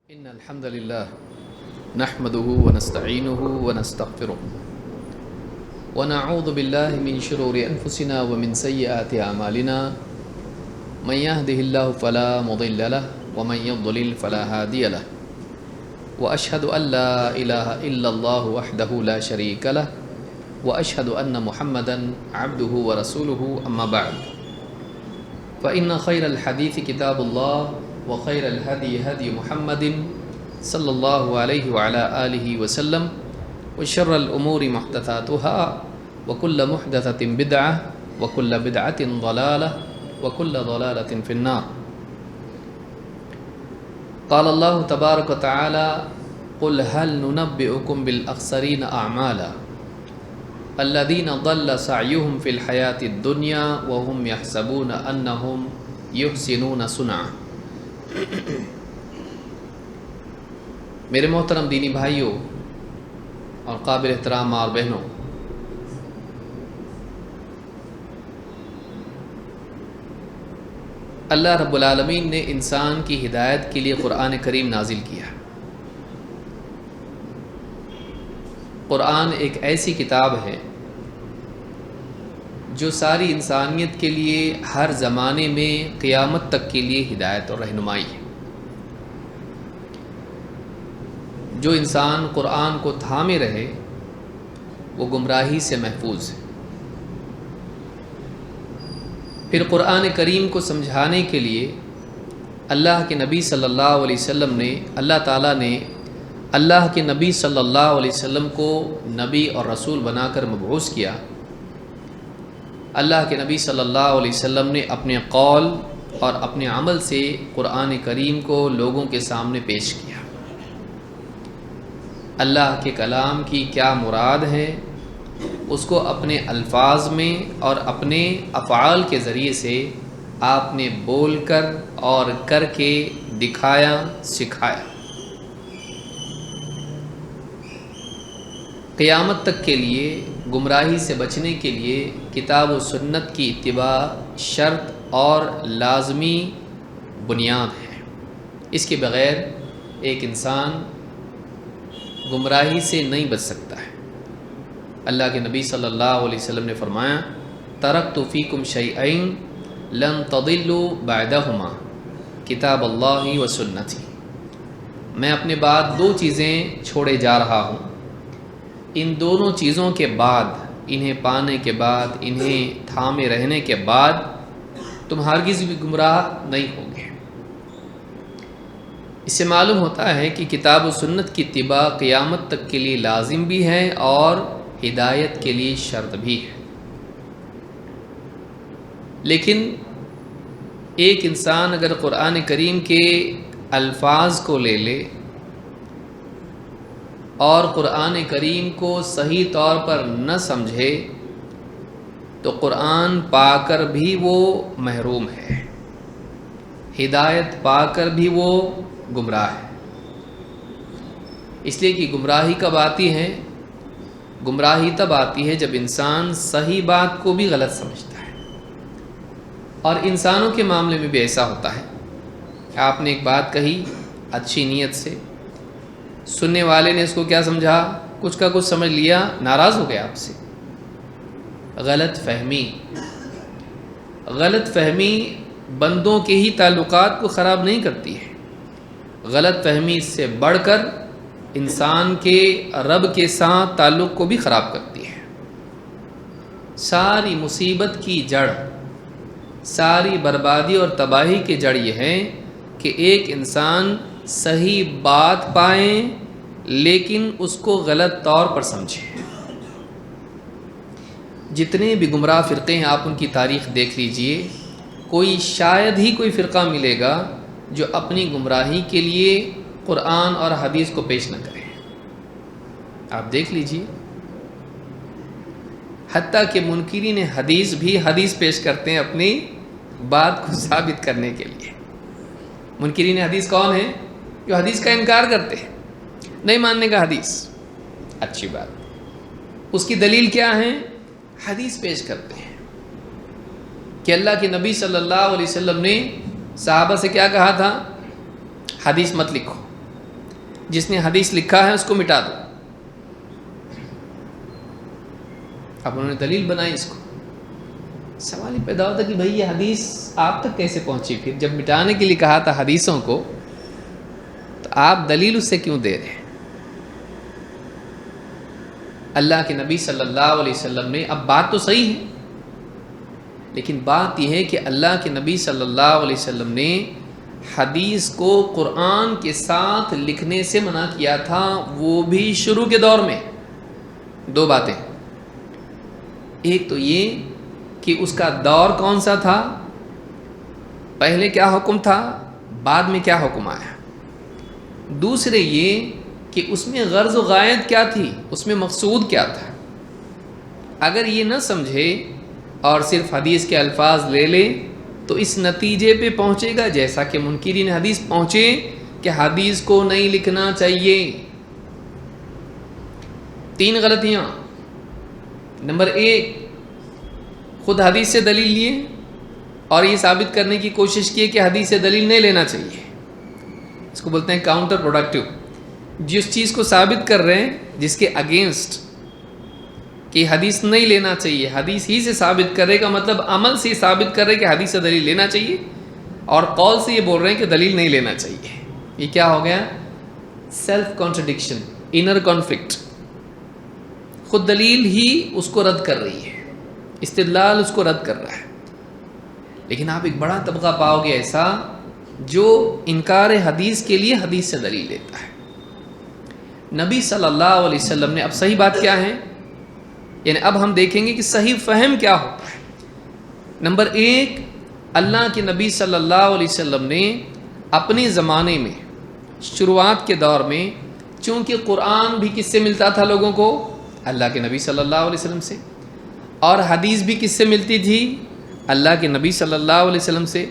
إن الحمد لله نحمده ونستعينه ونستغفره ونعوذ بالله من شرور أنفسنا ومن سيئات أعمالنا من يهده الله فلا مضل له ومن يضلل فلا هادي له وأشهد أن لا إله إلا الله وحده لا شريك له وأشهد أن محمدا عبده ورسوله أما بعد فإن خير الحديث كتاب الله وخير الهدي هدي محمد صلى الله عليه وعلى آله وسلم وشر الأمور محدثاتها وكل محدثة بدعة وكل بدعة ضلالة وكل ضلالة في النار. قال الله تبارك وتعالى قل هل ننبئكم بالأخسرين أعمالا الذين ضل سعيهم في الحياة الدنيا وهم يحسبون أنهم يحسنون صنعا. میرے محترم دینی بھائیوں اور قابل احترام ماں اور بہنوں، اللہ رب العالمین نے انسان کی ہدایت کے لیے قرآن کریم نازل کیا. قرآن ایک ایسی کتاب ہے جو ساری انسانیت کے لیے ہر زمانے میں قیامت تک کے لیے ہدایت اور رہنمائی ہے. جو انسان قرآن کو تھامے رہے وہ گمراہی سے محفوظ ہے. پھر قرآن کریم کو سمجھانے کے لیے اللہ کے نبی صلی اللہ علیہ وسلم نے اللہ تعالیٰ نے اللہ کے نبی صلی اللہ علیہ وسلم کو نبی اور رسول بنا کر مبعوث کیا. اللہ کے نبی صلی اللہ علیہ وسلم نے اپنے قول اور اپنے عمل سے قرآن کریم کو لوگوں کے سامنے پیش کیا. اللہ کے کلام کی کیا مراد ہے اس کو اپنے الفاظ میں اور اپنے افعال کے ذریعے سے آپ نے بول کر اور کر کے دکھایا، سکھایا. قیامت تک کے لیے گمراہی سے بچنے کے لیے کتاب و سنت کی اتباع شرط اور لازمی بنیاد ہے. اس کے بغیر ایک انسان گمراہی سے نہیں بچ سکتا ہے. اللہ کے نبی صلی اللہ علیہ وسلم نے فرمایا ترکت فیکم شیئین لن تضلوا بعدہما کتاب اللہ و سنتی. میں اپنے بعد دو چیزیں چھوڑے جا رہا ہوں، ان دونوں چیزوں کے بعد، انہیں پانے کے بعد، انہیں تھامے رہنے کے بعد تم ہرگز بھی گمراہ نہیں ہوں گے. اس سے معلوم ہوتا ہے کہ کتاب و سنت کی اتباع قیامت تک کے لیے لازم بھی ہے اور ہدایت کے لیے شرط بھی ہے. لیکن ایک انسان اگر قرآن کریم کے الفاظ کو لے لے اور قرآن کریم کو صحیح طور پر نہ سمجھے تو قرآن پا کر بھی وہ محروم ہے، ہدایت پا کر بھی وہ گمراہ ہے. اس لیے کہ گمراہی کب آتی ہے؟ گمراہی تب آتی ہے جب انسان صحیح بات کو بھی غلط سمجھتا ہے. اور انسانوں کے معاملے میں بھی ایسا ہوتا ہے کہ آپ نے ایک بات کہی اچھی نیت سے، سننے والے نے اس کو کیا سمجھا، کچھ کا کچھ سمجھ لیا، ناراض ہو گیا آپ سے. غلط فہمی بندوں کے ہی تعلقات کو خراب نہیں کرتی ہے، غلط فہمی سے بڑھ کر انسان کے رب کے ساتھ تعلق کو بھی خراب کرتی ہے. ساری مصیبت کی جڑ، ساری بربادی اور تباہی کی جڑ یہ ہے کہ ایک انسان صحیح بات پائیں لیکن اس کو غلط طور پر سمجھے. جتنے بھی گمراہ فرقے ہیں آپ ان کی تاریخ دیکھ لیجئے، کوئی شاید ہی کوئی فرقہ ملے گا جو اپنی گمراہی کے لیے قرآن اور حدیث کو پیش نہ کرے. آپ دیکھ لیجئے، حتیٰ کہ منکرین حدیث بھی حدیث پیش کرتے ہیں اپنی بات کو ثابت کرنے کے لیے. منکرین حدیث کون ہیں؟ جو حدیث کا انکار کرتے ہیں، نہیں ماننے کا حدیث. اچھی بات، اس کی دلیل کیا ہے؟ حدیث پیش کرتے ہیں کہ اللہ کے نبی صلی اللہ علیہ وسلم نے صحابہ سے کیا کہا تھا؟ حدیث مت لکھو، جس نے حدیث لکھا ہے اس کو مٹا دو. اب انہوں نے دلیل بنائی اس کو. سوال یہ پیدا ہوتا کہ بھئی یہ حدیث آپ تک کیسے پہنچی؟ پھر جب مٹانے کے لیے کہا تھا حدیثوں کو تو آپ دلیل اس سے کیوں دے رہے ہیں؟ اللہ کے نبی صلی اللہ علیہ وسلم نے، اب بات تو صحیح ہے لیکن بات یہ ہے کہ اللہ کے نبی صلی اللہ علیہ وسلم نے حدیث کو قرآن کے ساتھ لکھنے سے منع کیا تھا، وہ بھی شروع کے دور میں. دو باتیں، ایک تو یہ کہ اس کا دور کون سا تھا، پہلے کیا حکم تھا، بعد میں کیا حکم آیا. دوسرے یہ کہ اس میں غرض و غایت کیا تھی، اس میں مقصود کیا تھا. اگر یہ نہ سمجھے اور صرف حدیث کے الفاظ لے لے تو اس نتیجے پہ پہنچے گا جیسا کہ منکرین حدیث پہنچے کہ حدیث کو نہیں لکھنا چاہیے. 3 غلطیاں. نمبر 1، خود حدیث سے دلیل لیے اور یہ ثابت کرنے کی کوشش کی کہ حدیث سے دلیل نہیں لینا چاہیے. اس کو بولتے ہیں کاؤنٹر پروڈکٹیو. جس چیز کو ثابت کر رہے ہیں، جس کے اگینسٹ کہ حدیث نہیں لینا چاہیے، حدیث ہی سے ثابت کر رہے کا مطلب عمل سے ثابت کر رہے کہ حدیث سے دلیل لینا چاہیے، اور قول سے یہ بول رہے ہیں کہ دلیل نہیں لینا چاہیے. یہ کیا ہو گیا؟ Self contradiction, inner conflict. خود دلیل ہی اس کو رد کر رہی ہے، استدلال اس کو رد کر رہا ہے. لیکن آپ ایک بڑا طبقہ پاؤ گے ایسا جو انکار حدیث کے لیے حدیث سے دلیل لیتا ہے. نبی صلی اللہ علیہ وسلم نے، اب صحیح بات کیا ہے، یعنی اب ہم دیکھیں گے کہ صحیح فہم کیا ہوتا ہے. نمبر 1، اللہ کے نبی صلی اللہ علیہ وسلم نے اپنے زمانے میں شروعات کے دور میں، چونکہ قرآن بھی کس سے ملتا تھا لوگوں کو؟ اللہ کے نبی صلی اللہ علیہ وسلم سے. اور حدیث بھی کس سے ملتی تھی؟ اللہ کے نبی صلی اللہ علیہ وسلم سے.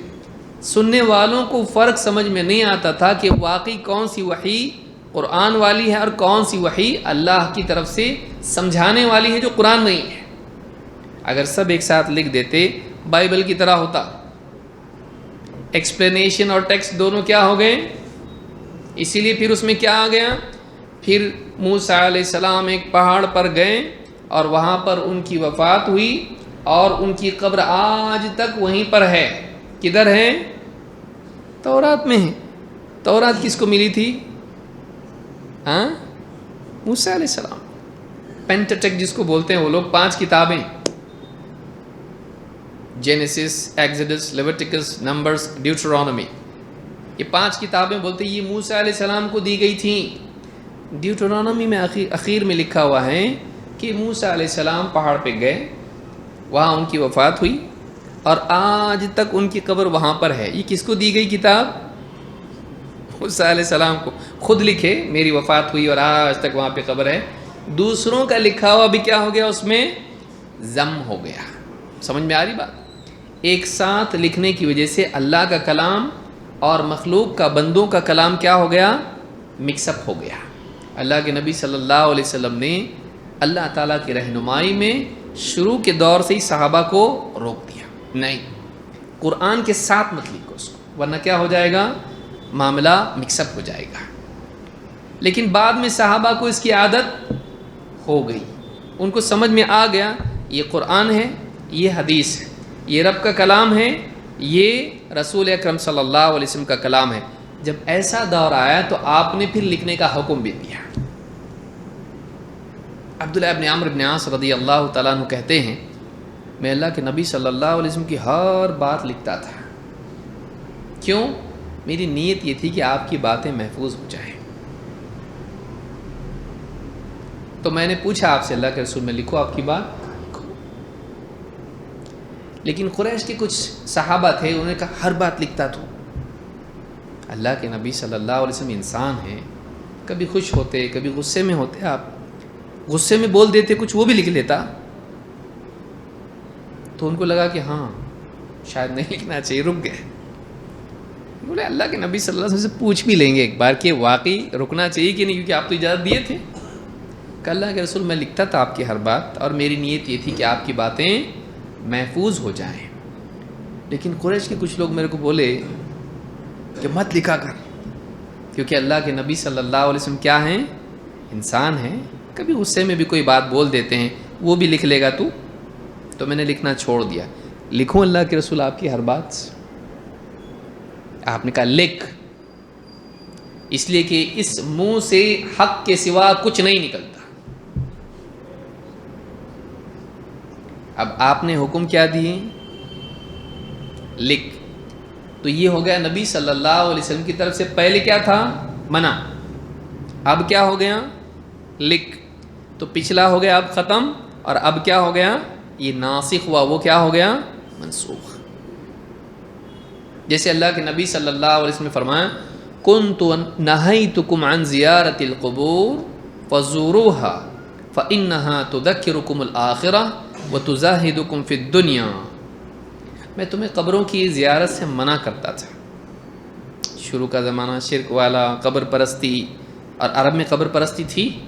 سننے والوں کو فرق سمجھ میں نہیں آتا تھا کہ واقعی کون سی وحی قرآن والی ہے اور کون سی وحی اللہ کی طرف سے سمجھانے والی ہے جو قرآن نہیں ہے. اگر سب ایک ساتھ لکھ دیتے بائبل کی طرح ہوتا. ایکسپلینیشن اور ٹیکسٹ دونوں کیا ہو گئے؟ اسی لیے پھر اس میں کیا آ گیا؟ پھر موسیٰ علیہ السلام ایک پہاڑ پر گئے اور وہاں پر ان کی وفات ہوئی اور ان کی قبر آج تک وہیں پر ہے. کدھر ہے؟ تورات میں ہے. تورات کس کو ملی تھی؟ موسیٰ علیہ السلام. پینٹیٹیک جس کو بولتے ہیں وہ لوگ، 5 کتابیں، جینیسس، ایگزڈس، لیویٹیکس، نمبرز، ڈیوٹرانومی. یہ 5 کتابیں بولتے ہیں یہ موسیٰ علیہ السلام کو دی گئی تھیں. ڈیوٹرانومی میں اخیر میں لکھا ہوا ہے کہ موسیٰ علیہ السلام پہاڑ پہ گئے، وہاں ان کی وفات ہوئی اور آج تک ان کی قبر وہاں پر ہے. یہ کس کو دی گئی کتاب؟ موسیٰ علیہ السلام کو. خود لکھے میری وفات ہوئی اور آج تک وہاں پہ قبر ہے. دوسروں کا لکھا ہوا بھی کیا ہو گیا؟ اس میں ضم ہو گیا. سمجھ میں آ رہی بات؟ ایک ساتھ لکھنے کی وجہ سے اللہ کا کلام اور مخلوق کا، بندوں کا کلام کیا ہو گیا؟ مکس اپ ہو گیا. اللہ کے نبی صلی اللہ علیہ وسلم نے اللہ تعالیٰ کی رہنمائی میں شروع کے دور سے ہی صحابہ کو روک دیا، نہیں قرآن کے ساتھ مت لکھو اس کو، ورنہ کیا ہو جائے گا؟ معاملہ مکس اپ ہو جائے گا. لیکن بعد میں صحابہ کو اس کی عادت ہو گئی، ان کو سمجھ میں آ گیا یہ قرآن ہے، یہ حدیث ہے، یہ رب کا کلام ہے، یہ رسول اکرم صلی اللہ علیہ وسلم کا کلام ہے. جب ایسا دور آیا تو آپ نے پھر لکھنے کا حکم بھی دیا. عبداللہ ابن عمرو بن عاص رضی اللہ تعالیٰ عنہ کہتے ہیں میں اللہ کے نبی صلی اللہ علیہ وسلم کی ہر بات لکھتا تھا. کیوں؟ میری نیت یہ تھی کہ آپ کی باتیں محفوظ ہو جائیں. تو میں نے پوچھا آپ سے اللہ کے رسول میں لکھو آپ کی بات. لیکن قریش کے کچھ صحابہ تھے، انہوں نے کہا ہر بات لکھتا تو. اللہ کے نبی صلی اللہ علیہ وسلم انسان ہیں، کبھی خوش ہوتے کبھی غصے میں ہوتے. آپ غصے میں بول دیتے کچھ، وہ بھی لکھ لیتا. تو ان کو لگا کہ ہاں شاید نہیں لکھنا چاہیے، رک گئے. بولے اللہ کے نبی صلی اللہ علیہ وسلم سے پوچھ بھی لیں گے ایک بار کہ واقعی رکنا چاہیے کہ نہیں، کیونکہ آپ تو اجازت دیے تھے. کہ اللہ کے رسول میں لکھتا تھا آپ کی ہر بات، اور میری نیت یہ تھی کہ آپ کی باتیں محفوظ ہو جائیں. لیکن قریش کے کچھ لوگ میرے کو بولے کہ مت لکھا کر، کیونکہ اللہ کے نبی صلی اللہ علیہ وسلم کیا ہیں؟ انسان ہیں، کبھی غصے میں بھی کوئی بات بول دیتے ہیں، وہ بھی لکھ لے گا تو میں نے لکھنا چھوڑ دیا۔ لکھوں اللہ کے رسول آپ کی ہر بات، آپ نے کہا لکھ، اس لیے کہ اس منہ سے حق کے سوا کچھ نہیں نکلتا۔ اب آپ نے حکم کیا دیے؟ لکھ۔ تو یہ ہو گیا نبی صلی اللہ علیہ وسلم کی طرف سے پہلے کیا تھا؟ منع۔ اب کیا ہو گیا؟ لکھ۔ تو پچھلا ہو گیا اب ختم، اور اب کیا ہو گیا؟ یہ ناسخ ہوا، وہ کیا ہو گیا؟ منسوخ۔ جیسے اللہ کے نبی صلی اللہ علیہ وسلم نے فرمایا کنت نہیتکم عن زیارت القبور فزوروها فإنها تذکرکم الآخرہ وتزاہدکم فی الدنیا۔ میں تمہیں قبروں کی زیارت سے منع کرتا تھا۔ شروع کا زمانہ شرک والا، قبر پرستی، اور عرب میں قبر پرستی تھی،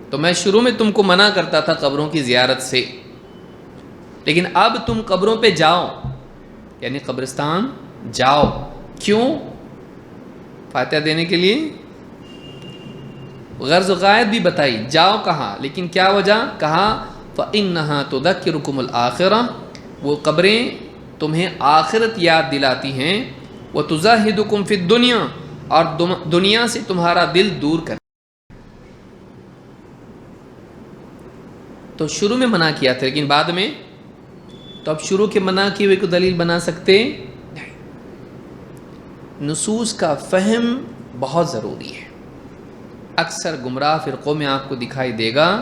تو میں شروع میں تم کو منع کرتا تھا قبروں کی زیارت سے، لیکن اب تم قبروں پہ جاؤ، یعنی قبرستان جاؤ۔ کیوں؟ فاتحہ دینے کے لیے؟ غرض و غایت بھی بتائی، جاؤ کہا، لیکن کیا وجہ؟ کہا فإنها تذکرکم الآخرہ، وہ قبریں تمہیں آخرت یاد دلاتی ہیں، وتزاہدکم فی الدنیا، اور دنیا سے تمہارا دل دور کر۔ تو شروع میں منع کیا تھا، لیکن بعد میں تو اب شروع کے منع کیے ہوئے کو دلیل بنا سکتے نہیں۔ نصوص کا فہم بہت ضروری ہے۔ اکثر گمراہ فرقوں میں آپ کو دکھائی دے گا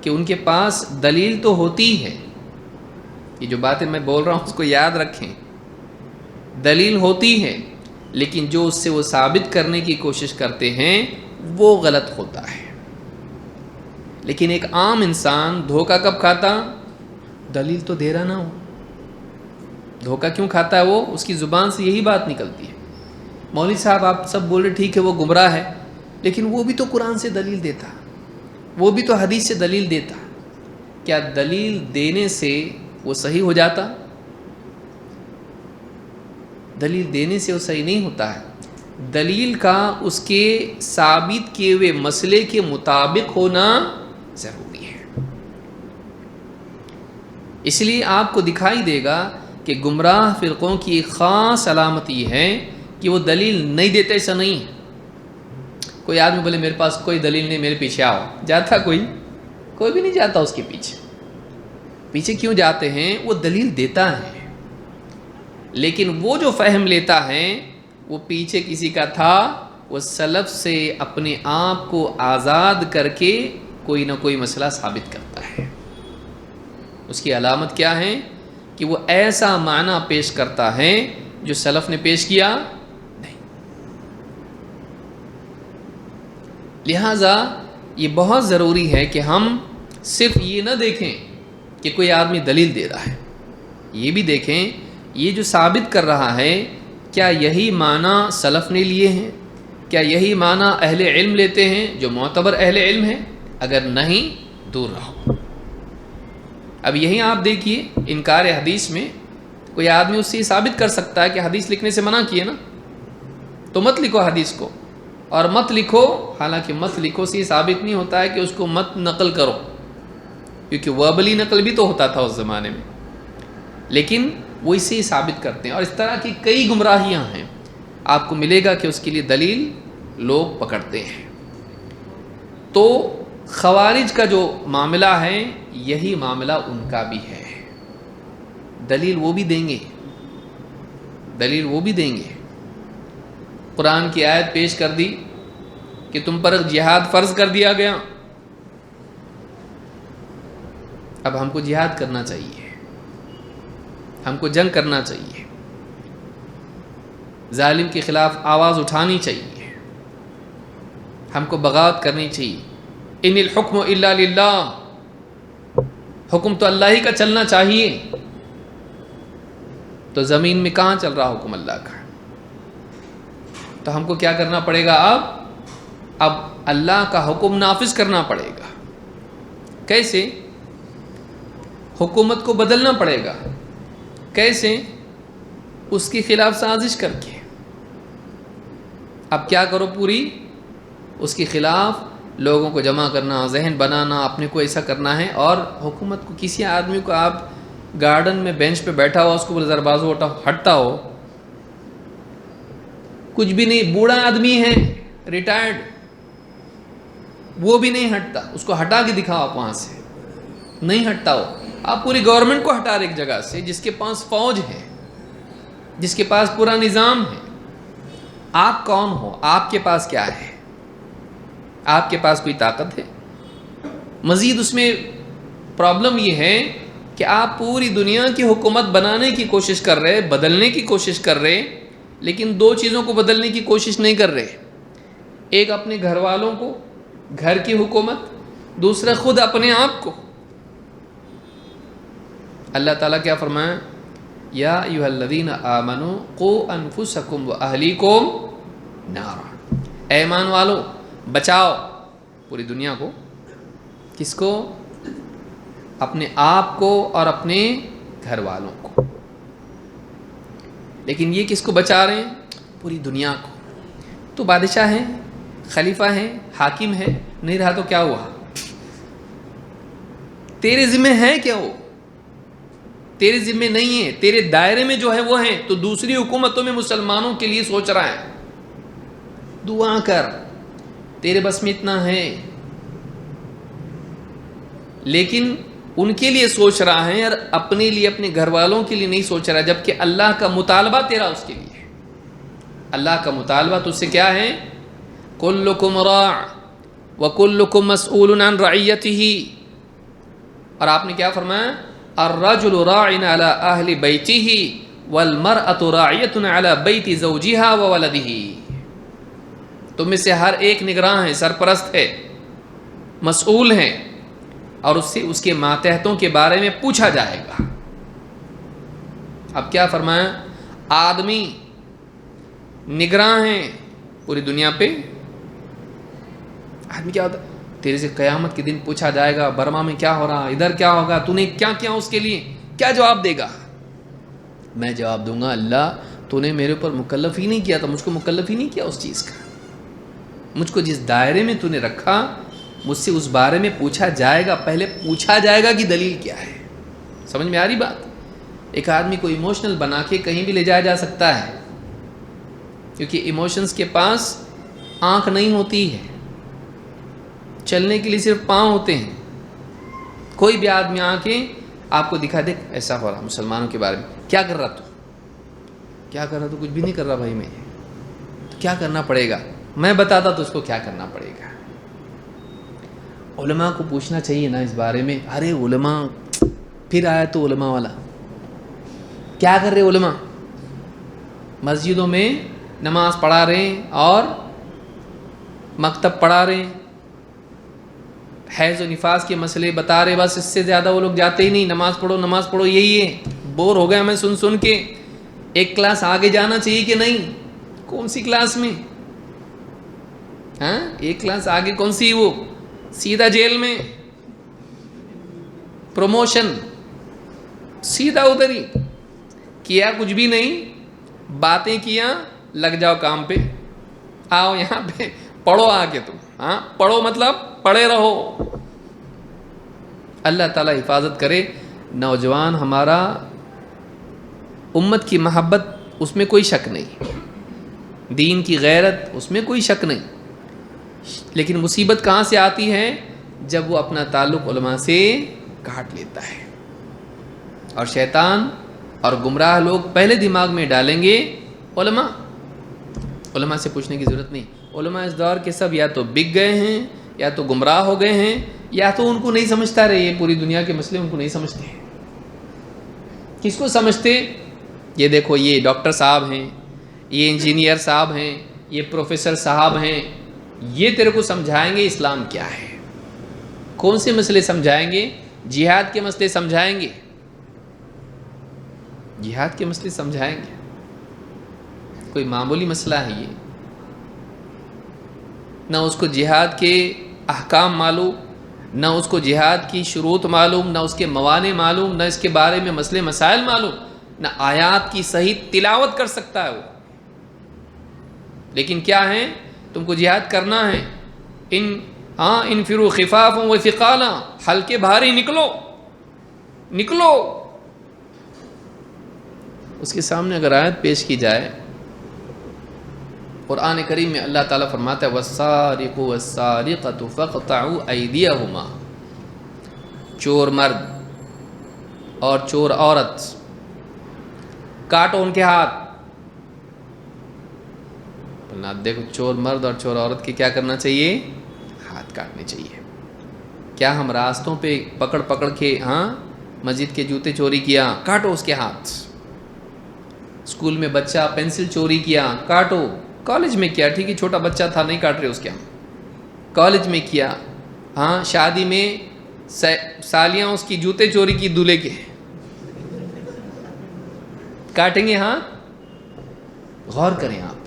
کہ ان کے پاس دلیل تو ہوتی ہے، یہ جو باتیں میں بول رہا ہوں اس کو یاد رکھیں، دلیل ہوتی ہے، لیکن جو اس سے وہ ثابت کرنے کی کوشش کرتے ہیں وہ غلط ہوتا ہے۔ لیکن ایک عام انسان دھوکہ کب کھاتا؟ دلیل تو دے رہا نہ ہو۔ دھوکہ کیوں کھاتا ہے وہ؟ اس کی زبان سے یہی بات نکلتی ہے، مولوی صاحب آپ سب بول رہے ٹھیک ہے وہ گمراہ ہے، لیکن وہ بھی تو قرآن سے دلیل دیتا، وہ بھی تو حدیث سے دلیل دیتا۔ کیا دلیل دینے سے وہ صحیح ہو جاتا؟ دلیل دینے سے وہ صحیح نہیں ہوتا ہے۔ دلیل کا اس کے ثابت کیے ہوئے مسئلے کے مطابق ہونا ضروری ہے۔ اس لیے آپ کو دکھائی دے گا کہ گمراہ فرقوں کی ایک خاص علامت یہ ہے کہ وہ دلیل نہیں دیتے، ایسا نہیں ہے۔ کوئی آدمی بولے میرے پاس کوئی دلیل نہیں، میرے پیچھے آؤ، جاتا کوئی بھی نہیں جاتا اس کے پیچھے کیوں جاتے ہیں؟ وہ دلیل دیتا ہے، لیکن وہ جو فہم لیتا ہے وہ پیچھے کسی کا تھا، وہ سلف سے اپنے آپ کو آزاد کر کے کوئی نہ کوئی مسئلہ ثابت کرتا ہے۔ اس کی علامت کیا ہے؟ کہ وہ ایسا معنی پیش کرتا ہے جو سلف نے پیش کیا نہیں۔ لہٰذا یہ بہت ضروری ہے کہ ہم صرف یہ نہ دیکھیں کہ کوئی آدمی دلیل دے رہا ہے، یہ بھی دیکھیں یہ جو ثابت کر رہا ہے کیا یہی معنی سلف نے لیے ہیں، کیا یہی معنی اہل علم لیتے ہیں جو معتبر اہل علم ہیں؟ اگر نہیں، دور رہو۔ اب یہیں آپ دیکھیے انکار حدیث میں کوئی آدمی اس سے ثابت کر سکتا ہے کہ حدیث لکھنے سے منع کیے نا، تو مت لکھو حدیث کو، اور مت لکھو، حالانکہ مت لکھو سے یہ ثابت نہیں ہوتا ہے کہ اس کو مت نقل کرو، کیونکہ وربلی نقل بھی تو ہوتا تھا اس زمانے میں، لیکن وہ اسے ہی ثابت کرتے ہیں۔ اور اس طرح کی کئی گمراہیاں ہیں، آپ کو ملے گا کہ اس کے لیے دلیل لوگ پکڑتے ہیں۔ تو خوارج کا جو معاملہ ہے یہی معاملہ ان کا بھی ہے، دلیل وہ بھی دیں گے، قرآن کی آیت پیش کر دی کہ تم پر جہاد فرض کر دیا گیا، اب ہم کو جہاد کرنا چاہیے، ہم کو جنگ کرنا چاہیے، ظالم کے خلاف آواز اٹھانی چاہیے، ہم کو بغاوت کرنی چاہیے۔ ان الحکم الا للہ، حکم تو اللہ ہی کا چلنا چاہیے۔ تو زمین میں کہاں چل رہا حکم اللہ کا؟ تو ہم کو کیا کرنا پڑے گا؟ اب اللہ کا حکم نافذ کرنا پڑے گا۔ کیسے؟ حکومت کو بدلنا پڑے گا۔ کیسے؟ اس کے خلاف سازش کر کے، اب کیا کرو، پوری اس کے خلاف لوگوں کو جمع کرنا، ذہن بنانا، اپنے کو ایسا کرنا ہے. اور حکومت کو، کسی آدمی کو آپ گارڈن میں بینچ پہ بیٹھا ہوا اس کو بولے بازو ہٹتا ہو، کچھ بھی نہیں، بوڑھا آدمی ہے ریٹائرڈ، وہ بھی نہیں ہٹتا، اس کو ہٹا کے دکھاؤ آپ وہاں سے، نہیں ہٹتا ہو. آپ پوری گورنمنٹ کو ہٹا رہے ایک جگہ سے، جس کے پاس فوج ہے، جس کے پاس پورا نظام ہے. آپ کون ہو؟ آپ کے پاس کیا ہے؟ آپ کے پاس کوئی طاقت ہے؟ مزید اس میں پرابلم یہ ہے کہ آپ پوری دنیا کی حکومت بنانے کی کوشش کر رہے، بدلنے کی کوشش کر رہے، لیکن دو چیزوں کو بدلنے کی کوشش نہیں کر رہے. ایک اپنے گھر والوں کو، گھر کی حکومت، دوسرا خود اپنے آپ کو. اللہ تعالیٰ کیا فرمایا؟ یا ایھا الذین آمنوا قوا انفسکم واہلیکم نارا. اے ایمان والو، بچاؤ پوری دنیا کو. کس کو؟ اپنے آپ کو اور اپنے گھر والوں کو. لیکن یہ کس کو بچا رہے ہیں؟ پوری دنیا کو. تو بادشاہ ہیں، خلیفہ ہیں، حاکم ہے، نہیں رہا تو کیا ہوا؟ تیرے ذمہ ہے کیا؟ وہ تیرے ذمہ نہیں ہے، تیرے دائرے میں جو ہے وہ ہیں. تو دوسری حکومتوں میں مسلمانوں کے لیے سوچ رہا ہے، دعا کر، تیرے بس میں اتنا ہے. لیکن ان کے لیے سوچ رہا ہے اور اپنے لیے، اپنے گھر والوں کے لیے نہیں سوچ رہا. جبکہ اللہ کا مطالبہ تیرا اس کے لیے ہے. اللہ کا مطالبہ تجھ سے کیا ہے؟ کلکم راع وکلکم مسئول عن رعیتہ. اور آپ نے کیا فرمایا؟ الرجل راع علی اہل بیتہ والمرأة راعیۃ علی بیت زوجہا وولدہ. تم میں سے ہر ایک نگراں ہے، سرپرست ہے، مسئول ہے، اور اس سے اس کے ماتحتوں کے بارے میں پوچھا جائے گا. اب کیا فرمایا؟ آدمی نگراں ہیں پوری دنیا پہ. آدمی کیا ہوتا ہے؟ تیرے سے قیامت کے دن پوچھا جائے گا، برما میں کیا ہو رہا، ادھر کیا ہوگا، تو نے کیا کیا اس کے لیے؟ کیا جواب دے گا؟ میں جواب دوں گا، اللہ تو نے میرے اوپر مکلف ہی نہیں کیا تھا، مجھ کو مکلف ہی نہیں کیا اس چیز کا. مجھ کو جس دائرے میں تو نے رکھا، مجھ سے اس بارے میں پوچھا جائے گا. پہلے پوچھا جائے گا کہ دلیل کیا ہے. سمجھ میں آ رہی بات؟ ایک آدمی کو ایموشنل بنا کے کہیں بھی لے جایا جا سکتا ہے، کیونکہ ایموشنز کے پاس آنکھ نہیں ہوتی ہے، چلنے کے لیے صرف پاؤں ہوتے ہیں. کوئی بھی آدمی آ کے آپ کو دکھا دے ایسا ہو رہا مسلمانوں کے بارے میں، کیا کر رہا تو؟ کیا کر رہا تو؟ کچھ بھی نہیں کر رہا بھائی. میں تو کیا کرنا پڑے گا؟ میں بتاتا تو اس کو کیا کرنا پڑے گا. علماء کو پوچھنا چاہیے نا اس بارے میں. ارے علماء، پھر آیا تو علماء والا کیا کر رہے؟ علماء مسجدوں میں نماز پڑھا رہے ہیں اور مکتب پڑھا رہے ہیں، حیض و نفاس کے مسئلے بتا رہے، بس اس سے زیادہ وہ لوگ جاتے ہی نہیں. نماز پڑھو نماز پڑھو، یہی ہے. بور ہو گیا میں سن کے. ایک کلاس آگے جانا چاہیے کہ نہیں؟ کون سی کلاس میں؟ ہاں، ایک کلاس آگے کون سی؟ وہ سیدھا جیل میں، پروموشن سیدھا ادھر ہی. کیا کچھ بھی نہیں، باتیں کیا، لگ جاؤ کام پہ. آؤ یہاں پہ پڑھو آ کے تم. ہاں پڑھو مطلب پڑھے رہو. اللہ تعالیٰ حفاظت کرے. نوجوان ہمارا، امت کی محبت اس میں کوئی شک نہیں، دین کی غیرت اس میں کوئی شک نہیں. لیکن مصیبت کہاں سے آتی ہے؟ جب وہ اپنا تعلق علماء سے کاٹ لیتا ہے. اور شیطان اور گمراہ لوگ پہلے دماغ میں ڈالیں گے علماء سے پوچھنے کی ضرورت نہیں. علماء اس دور کے سب یا تو بک گئے ہیں، یا تو گمراہ ہو گئے ہیں، یا تو ان کو نہیں سمجھتا رہے. یہ پوری دنیا کے مسئلے ان کو نہیں سمجھتے ہیں. کس کو سمجھتے؟ یہ دیکھو، یہ ڈاکٹر صاحب ہیں، یہ انجینئر صاحب ہیں، یہ پروفیسر صاحب ہیں، یہ تیرے کو سمجھائیں گے اسلام کیا ہے. کون سے مسئلے سمجھائیں گے؟ جہاد کے مسئلے سمجھائیں گے. جہاد کے مسئلے سمجھائیں گے. کوئی معمولی مسئلہ ہے یہ؟ نہ اس کو جہاد کے احکام معلوم، نہ اس کو جہاد کی شروط معلوم، نہ اس کے موانع معلوم، نہ اس کے بارے میں مسئلے مسائل معلوم، نہ آیات کی صحیح تلاوت کر سکتا ہے وہ. لیکن کیا ہے؟ تم کو جہاد کرنا ہے، انفروا خفافا و ثقالا، ہلکے بھاری نکلو نکلو۔ اس کے سامنے اگر آیت پیش کی جائے، قرآن کریم میں اللہ تعالیٰ فرماتا ہے والسارق والسارقۃ فاقطعوا ایدیہما، چور مرد اور چور عورت کاٹو ان کے ہاتھ۔ دیکھو، چور مرد اور چور عورت کی کیا کرنا چاہیے؟ ہاتھ کاٹنے چاہیے۔ کیا ہم راستوں پہ پکڑ پکڑ کے مسجد کے جوتے چوری کیا، کاٹو اس کے ہاتھ۔ اسکول میں بچہ پینسل چوری کیا، کاٹو۔ کالج میں کیا، ٹھیک ہے چھوٹا بچہ تھا نہیں کاٹ رہے اس کے، کالج میں کیا، شادی میں سالیاں اس کی جوتے چوری کی دولہے کے، کاٹیں گے ہاتھ؟ غور کریں آپ،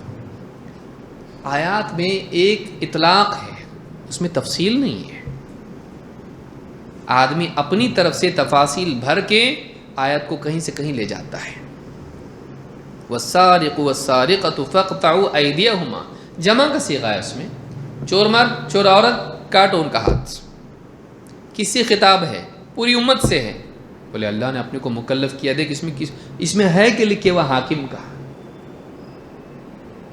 آیات میں ایک اطلاق ہے، اس میں تفصیل نہیں ہے۔ آدمی اپنی طرف سے تفاصیل بھر کے آیت کو کہیں سے کہیں لے جاتا ہے۔ والسارق والسارقۃ فاقطعوا ایدیہما، جمع کا صیغہ ہے اس میں، چور مرد چور عورت کاٹو ان کا ہاتھ۔ کس سے خطاب ہے؟ پوری امت سے ہے۔ بولے اللہ نے اپنے کو مکلف کیا، دیکھ اس میں ہے کہ لکھے ہوا حاکم کا،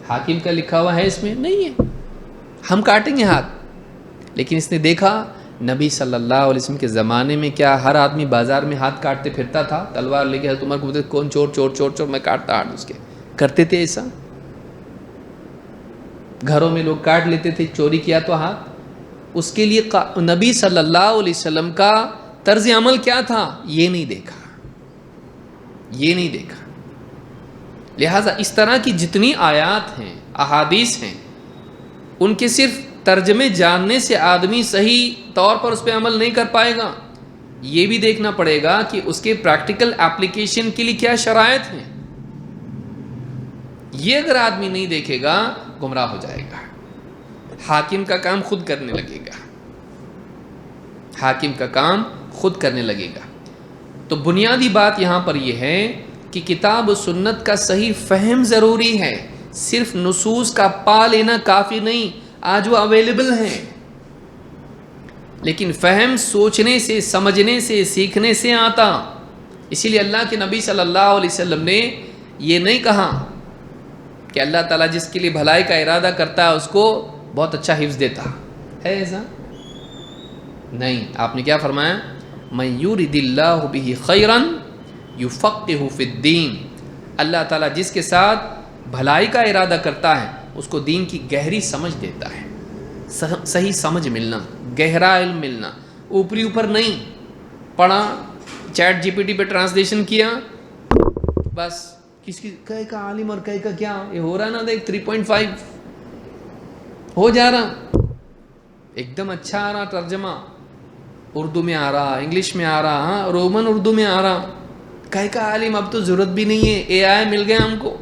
حاکم کا لکھا ہوا ہے اس میں نہیں ہے، ہم کاٹیں گے ہاتھ۔ لیکن اس نے دیکھا نبی صلی اللہ علیہ وسلم کے زمانے میں کیا ہر آدمی بازار میں ہاتھ کاٹتے پھرتا تھا؟ تلوار لے کے حضرت عمر کو بولتے کون چور چور چور چور، میں کاٹتا ہاتھ اس کے، کرتے تھے ایسا؟ گھروں میں لوگ کاٹ لیتے تھے، چوری کیا تو ہاتھ۔ اس کے لیے نبی صلی اللہ علیہ وسلم کا طرز عمل کیا تھا؟ یہ نہیں دیکھا، یہ نہیں دیکھا۔ لہٰذا اس طرح کی جتنی آیات ہیں، احادیث ہیں، ان کے صرف ترجمے جاننے سے آدمی صحیح طور پر اس پہ عمل نہیں کر پائے گا، یہ بھی دیکھنا پڑے گا کہ اس کے پریکٹیکل ایپلیکیشن کے لیے کیا شرائط ہیں۔ یہ اگر آدمی نہیں دیکھے گا گمراہ ہو جائے گا، حاکم کا کام خود کرنے لگے گا، حاکم کا کام خود کرنے لگے گا۔ تو بنیادی بات یہاں پر یہ ہے کہ کتاب و سنت کا صحیح فہم ضروری ہے، صرف نصوص کا پا لینا کافی نہیں۔ آج وہ اویلیبل ہیں، لیکن فہم سوچنے سے، سمجھنے سے، سیکھنے سے آتا۔ اسی لیے اللہ کے نبی صلی اللہ علیہ وسلم نے یہ نہیں کہا کہ اللہ تعالیٰ جس کے لیے بھلائی کا ارادہ کرتا ہے اس کو بہت اچھا حفظ دیتا ہے، ایسا نہیں۔ آپ نے کیا فرمایا؟ من یرد اللہ بہ خیرا یفقہہ فی الدین، اللہ تعالیٰ جس کے ساتھ بھلائی کا ارادہ کرتا ہے اس کو دین کی گہری سمجھ دیتا ہے، صحیح سمجھ ملنا، گہرا علم ملنا، اوپری اوپر نہیں پڑھا، چیٹ جی پی ٹی پہ ٹرانسلیشن کیا، بس کس کی کہے کا عالم اور کہے کا کیا، یہ ہو رہا نا، دیکھ 3.5 ہو جا رہا، ایک دم اچھا آ رہا ترجمہ، اردو میں آ رہا، انگلش میں آ رہا، رومن اردو میں آ رہا، کہے کا عالم اب تو ضرورت بھی نہیں ہے، اے آئی مل گیا ہم کو۔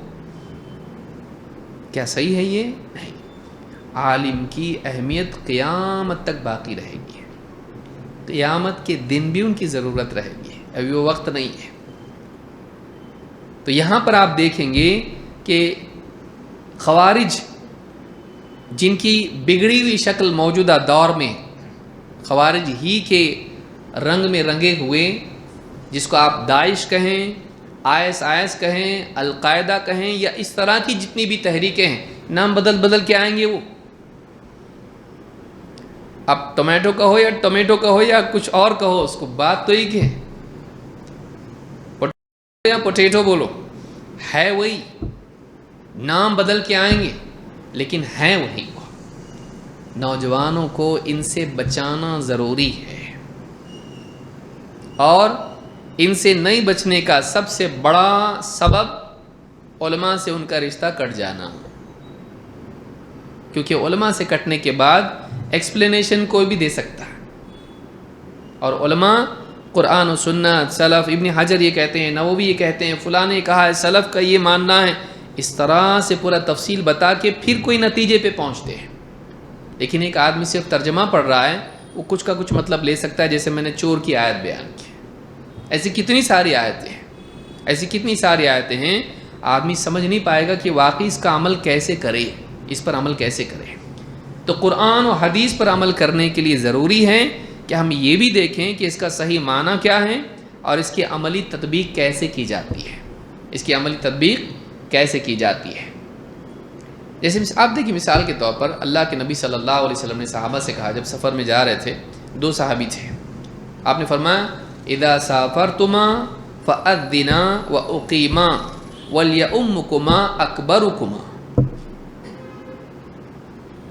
کیا صحیح ہے یہ؟ نہیں۔ عالم کی اہمیت قیامت تک باقی رہے گی، قیامت کے دن بھی ان کی ضرورت رہے گی، ابھی وہ وقت نہیں ہے۔ تو یہاں پر آپ دیکھیں گے کہ خوارج جن کی بگڑی ہوئی شکل موجودہ دور میں، خوارج ہی کے رنگ میں رنگے ہوئے، جس کو آپ داعش کہیں، IS کہیں، القاعدہ کہیں، یا اس طرح کی جتنی بھی تحریکیں ہیں، نام بدل بدل کے آئیں گے وہ۔ اب ٹومیٹو کہو یا ٹومیٹو کہو یا کچھ اور کہو، اس کو بات تو ایک ہے، یا پوٹیٹو بولو، ہے وہی، نام بدل کے آئیں گے لیکن ہیں وہی۔ نوجوانوں کو ان سے بچانا ضروری ہے، اور ان سے نہیں بچنے کا سب سے بڑا سبب علماء سے ان کا رشتہ کٹ جانا، کیونکہ علماء سے کٹنے کے بعد ایکسپلینیشن کوئی بھی دے سکتا ہے، اور علماء قرآن و سنت، سلف، ابن حجر یہ کہتے ہیں، نووی یہ کہتے ہیں، فلاں نے کہا ہے، سلف کا یہ ماننا ہے، اس طرح سے پورا تفصیل بتا کے پھر کوئی نتیجے پہ پہنچتے ہیں۔ لیکن ایک آدمی صرف ترجمہ پڑھ رہا ہے، وہ کچھ کا کچھ مطلب لے سکتا ہے، جیسے میں نے چور کی آیت بیان کی، ایسی کتنی ساری آیتیں ہیں، ایسی کتنی ساری آیتیں ہیں، آدمی سمجھ نہیں پائے گا کہ واقعی اس کا عمل کیسے کرے۔ اس پر عمل کیسے کریں؟ تو قرآن و حدیث پر عمل کرنے کے لیے ضروری ہے کہ ہم یہ بھی دیکھیں کہ اس کا صحیح معنی کیا ہے اور اس کی عملی تطبیق کیسے کی جاتی ہے، اس کی عملی تطبیق کیسے کی جاتی ہے۔ جیسے آپ دیکھیں مثال کے طور پر اللہ کے نبی صلی اللہ علیہ وسلم نے صحابہ سے کہا، جب سفر میں جا رہے تھے، دو صحابی تھے، آپ نے فرمایا اذا سافرتما فأذنا واقیما ولیؤمکما اکبرکما،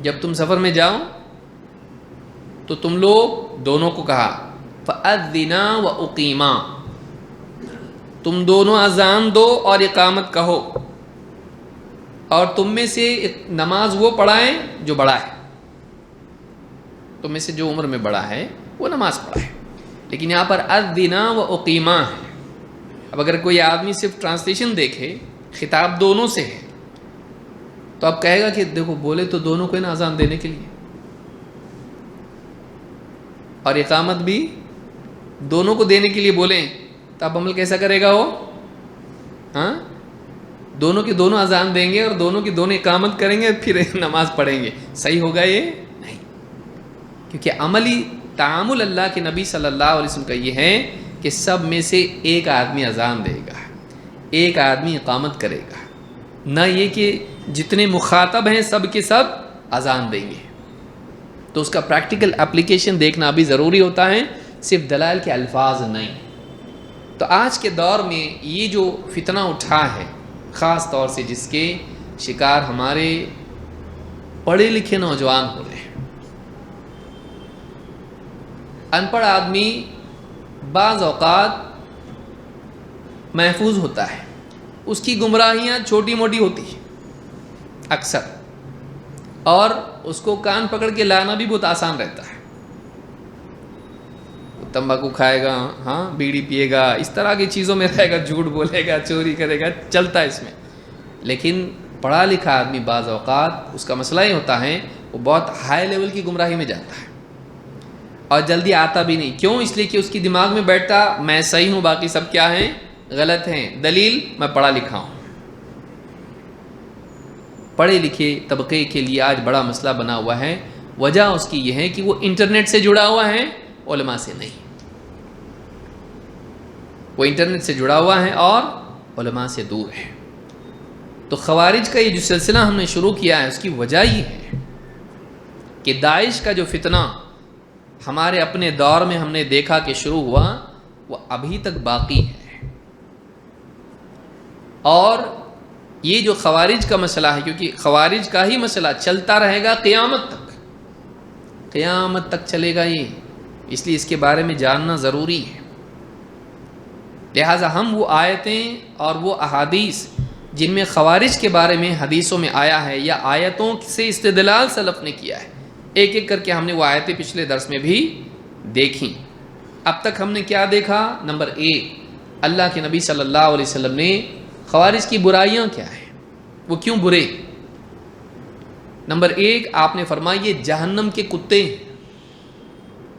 جب تم سفر میں جاؤ تو تم لوگ دونوں کو کہا فأذنا واقیما، تم دونوں اذان دو اور اقامت کہو، اور تم میں سے نماز وہ پڑھائیں جو بڑا ہے، تم میں سے جو عمر میں بڑا ہے وہ نماز پڑھائے۔ لیکن یہاں پر اذنا و اقیما ہے۔ اب اگر کوئی آدمی صرف ٹرانسلیشن دیکھے، خطاب دونوں سے ہے، تو اب کہے گا کہ دیکھو بولے تو دونوں کو نا اذان دینے کے لیے، اور اقامت بھی دونوں کو دینے کے لیے بولیں، تو اب عمل کیسا کرے گا وہ؟ ہاں، دونوں کی دونوں اذان دیں گے اور دونوں کی دونوں اقامت کریں گے، پھر نماز پڑھیں گے، صحیح ہوگا یہ؟ نہیں، کیونکہ عملی تعامل اللہ کے نبی صلی اللہ علیہ وسلم کا یہ ہے کہ سب میں سے ایک آدمی اذان دے گا، ایک آدمی اقامت کرے گا، نہ یہ کہ جتنے مخاطب ہیں سب کے سب اذان دیں گے۔ تو اس کا پریکٹیکل اپلیکیشن دیکھنا بھی ضروری ہوتا ہے، صرف دلائل کے الفاظ نہیں۔ تو آج کے دور میں یہ جو فتنہ اٹھا ہے، خاص طور سے جس کے شکار ہمارے پڑھے لکھے نوجوان ہو رہے ہیں، ان پڑھ آدمی بعض اوقات محفوظ ہوتا ہے، اس کی گمراہیاں چھوٹی موٹی ہوتی ہیں اکثر، اور اس کو کان پکڑ کے لانا بھی بہت آسان رہتا ہے۔ تمباکو کھائے گا، ہاں بیڑی پیے گا، اس طرح کی چیزوں میں رہے گا، جھوٹ بولے گا، چوری کرے گا، چلتا ہے اس میں۔ لیکن پڑھا لکھا آدمی بعض اوقات اس کا مسئلہ یہ ہوتا ہے وہ بہت ہائی لیول کی گمراہی میں جاتا ہے اور جلدی آتا بھی نہیں۔ کیوں؟ اس لیے کہ اس کی دماغ میں بیٹھتا میں صحیح ہوں، باقی سب کیا ہیں؟ غلط ہیں۔ دلیل میں پڑھا لکھا ہوں۔ پڑھے لکھے طبقے کے لیے آج بڑا مسئلہ بنا ہوا ہے، وجہ اس کی یہ ہے کہ وہ انٹرنیٹ سے جڑا ہوا ہے، علماء سے نہیں۔ وہ انٹرنیٹ سے جڑا ہوا ہے اور علماء سے دور ہے۔ تو خوارج کا یہ جو سلسلہ ہم نے شروع کیا ہے، اس کی وجہ یہ ہے کہ داعش کا جو فتنہ ہمارے اپنے دور میں ہم نے دیکھا کہ شروع ہوا، وہ ابھی تک باقی ہے۔ اور یہ جو خوارج کا مسئلہ ہے، کیونکہ خوارج کا ہی مسئلہ چلتا رہے گا قیامت تک، قیامت تک چلے گا یہ، اس لیے اس کے بارے میں جاننا ضروری ہے۔ لہٰذا ہم وہ آیتیں اور وہ احادیث جن میں خوارج کے بارے میں حدیثوں میں آیا ہے یا آیتوں سے استدلال سلف نے کیا ہے، ایک ایک کر کے ہم نے وہ آیتیں پچھلے درس میں بھی دیکھیں۔ اب تک ہم نے کیا دیکھا؟ نمبر 1، اللہ کے نبی صلی اللہ علیہ وسلم نے خوارج کی برائیاں کیا ہیں، وہ کیوں برے؟ نمبر 1 آپ نے فرمایا یہ جہنم کے کتے ہیں،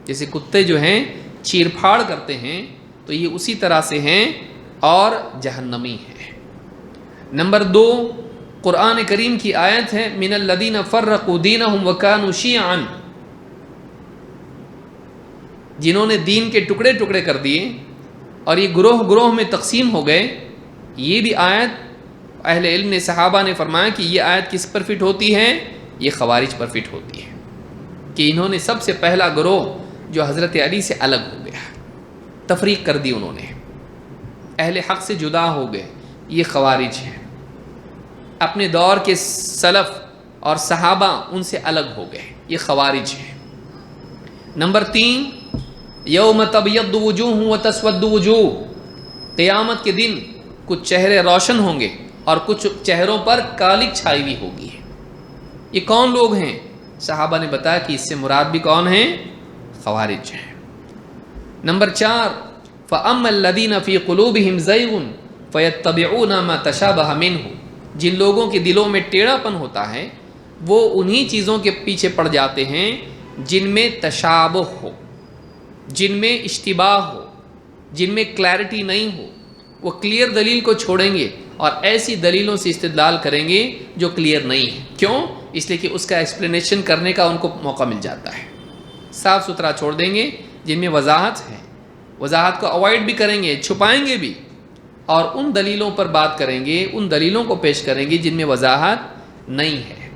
جیسے کتے جو ہیں چیر پھاڑ کرتے ہیں تو یہ اسی طرح سے ہیں اور جہنمی ہیں۔ نمبر 2 قرآن کریم کی آیت ہے من الذین فرقوا دینہم وکانوا شیعا، جنہوں نے دین کے ٹکڑے ٹکڑے کر دیے اور یہ گروہ گروہ میں تقسیم ہو گئے۔ یہ بھی آیت اہل علم نے صحابہ نے فرمایا کہ یہ آیت کس پر فٹ ہوتی ہے؟ یہ خوارج پر فٹ ہوتی ہے، کہ انہوں نے سب سے پہلا گروہ جو حضرت علی سے الگ ہو گیا، تفریق کر دی انہوں نے، اہل حق سے جدا ہو گئے، یہ خوارج ہیں۔ اپنے دور کے سلف اور صحابہ ان سے الگ ہو گئے، یہ خوارج ہیں۔ نمبر 3 یوم تبیض وجوہ وتسود وجوہ، قیامت کے دن کچھ چہرے روشن ہوں گے اور کچھ چہروں پر کالک چھائی ہوئی ہوگی۔ یہ کون لوگ ہیں؟ صحابہ نے بتایا کہ اس سے مراد بھی کون ہیں؟ خوارج ہیں۔ نمبر 4 فَأَمَّا الَّذِينَ فِي قُلُوبِهِمْ زَيْغٌ فَيَتَّبِعُونَ مَا تَشَابَهَ مِنْهُ، جن لوگوں کے دلوں میں ٹیڑھا پن ہوتا ہے وہ انہی چیزوں کے پیچھے پڑ جاتے ہیں جن میں تشابہ ہو، جن میں اشتباہ ہو، جن میں کلیئرٹی نہیں ہو۔ وہ کلیئر دلیل کو چھوڑیں گے اور ایسی دلیلوں سے استدلال کریں گے جو کلیئر نہیں ہے۔ کیوں؟ اس لیے کہ اس کا ایکسپلینیشن کرنے کا ان کو موقع مل جاتا ہے. صاف ستھرا چھوڑ دیں گے جن میں وضاحت ہے، وضاحت کو اوائڈ بھی کریں گے، چھپائیں گے بھی، اور ان دلیلوں پر بات کریں گے، ان دلیلوں کو پیش کریں گے جن میں وضاحت نہیں ہے.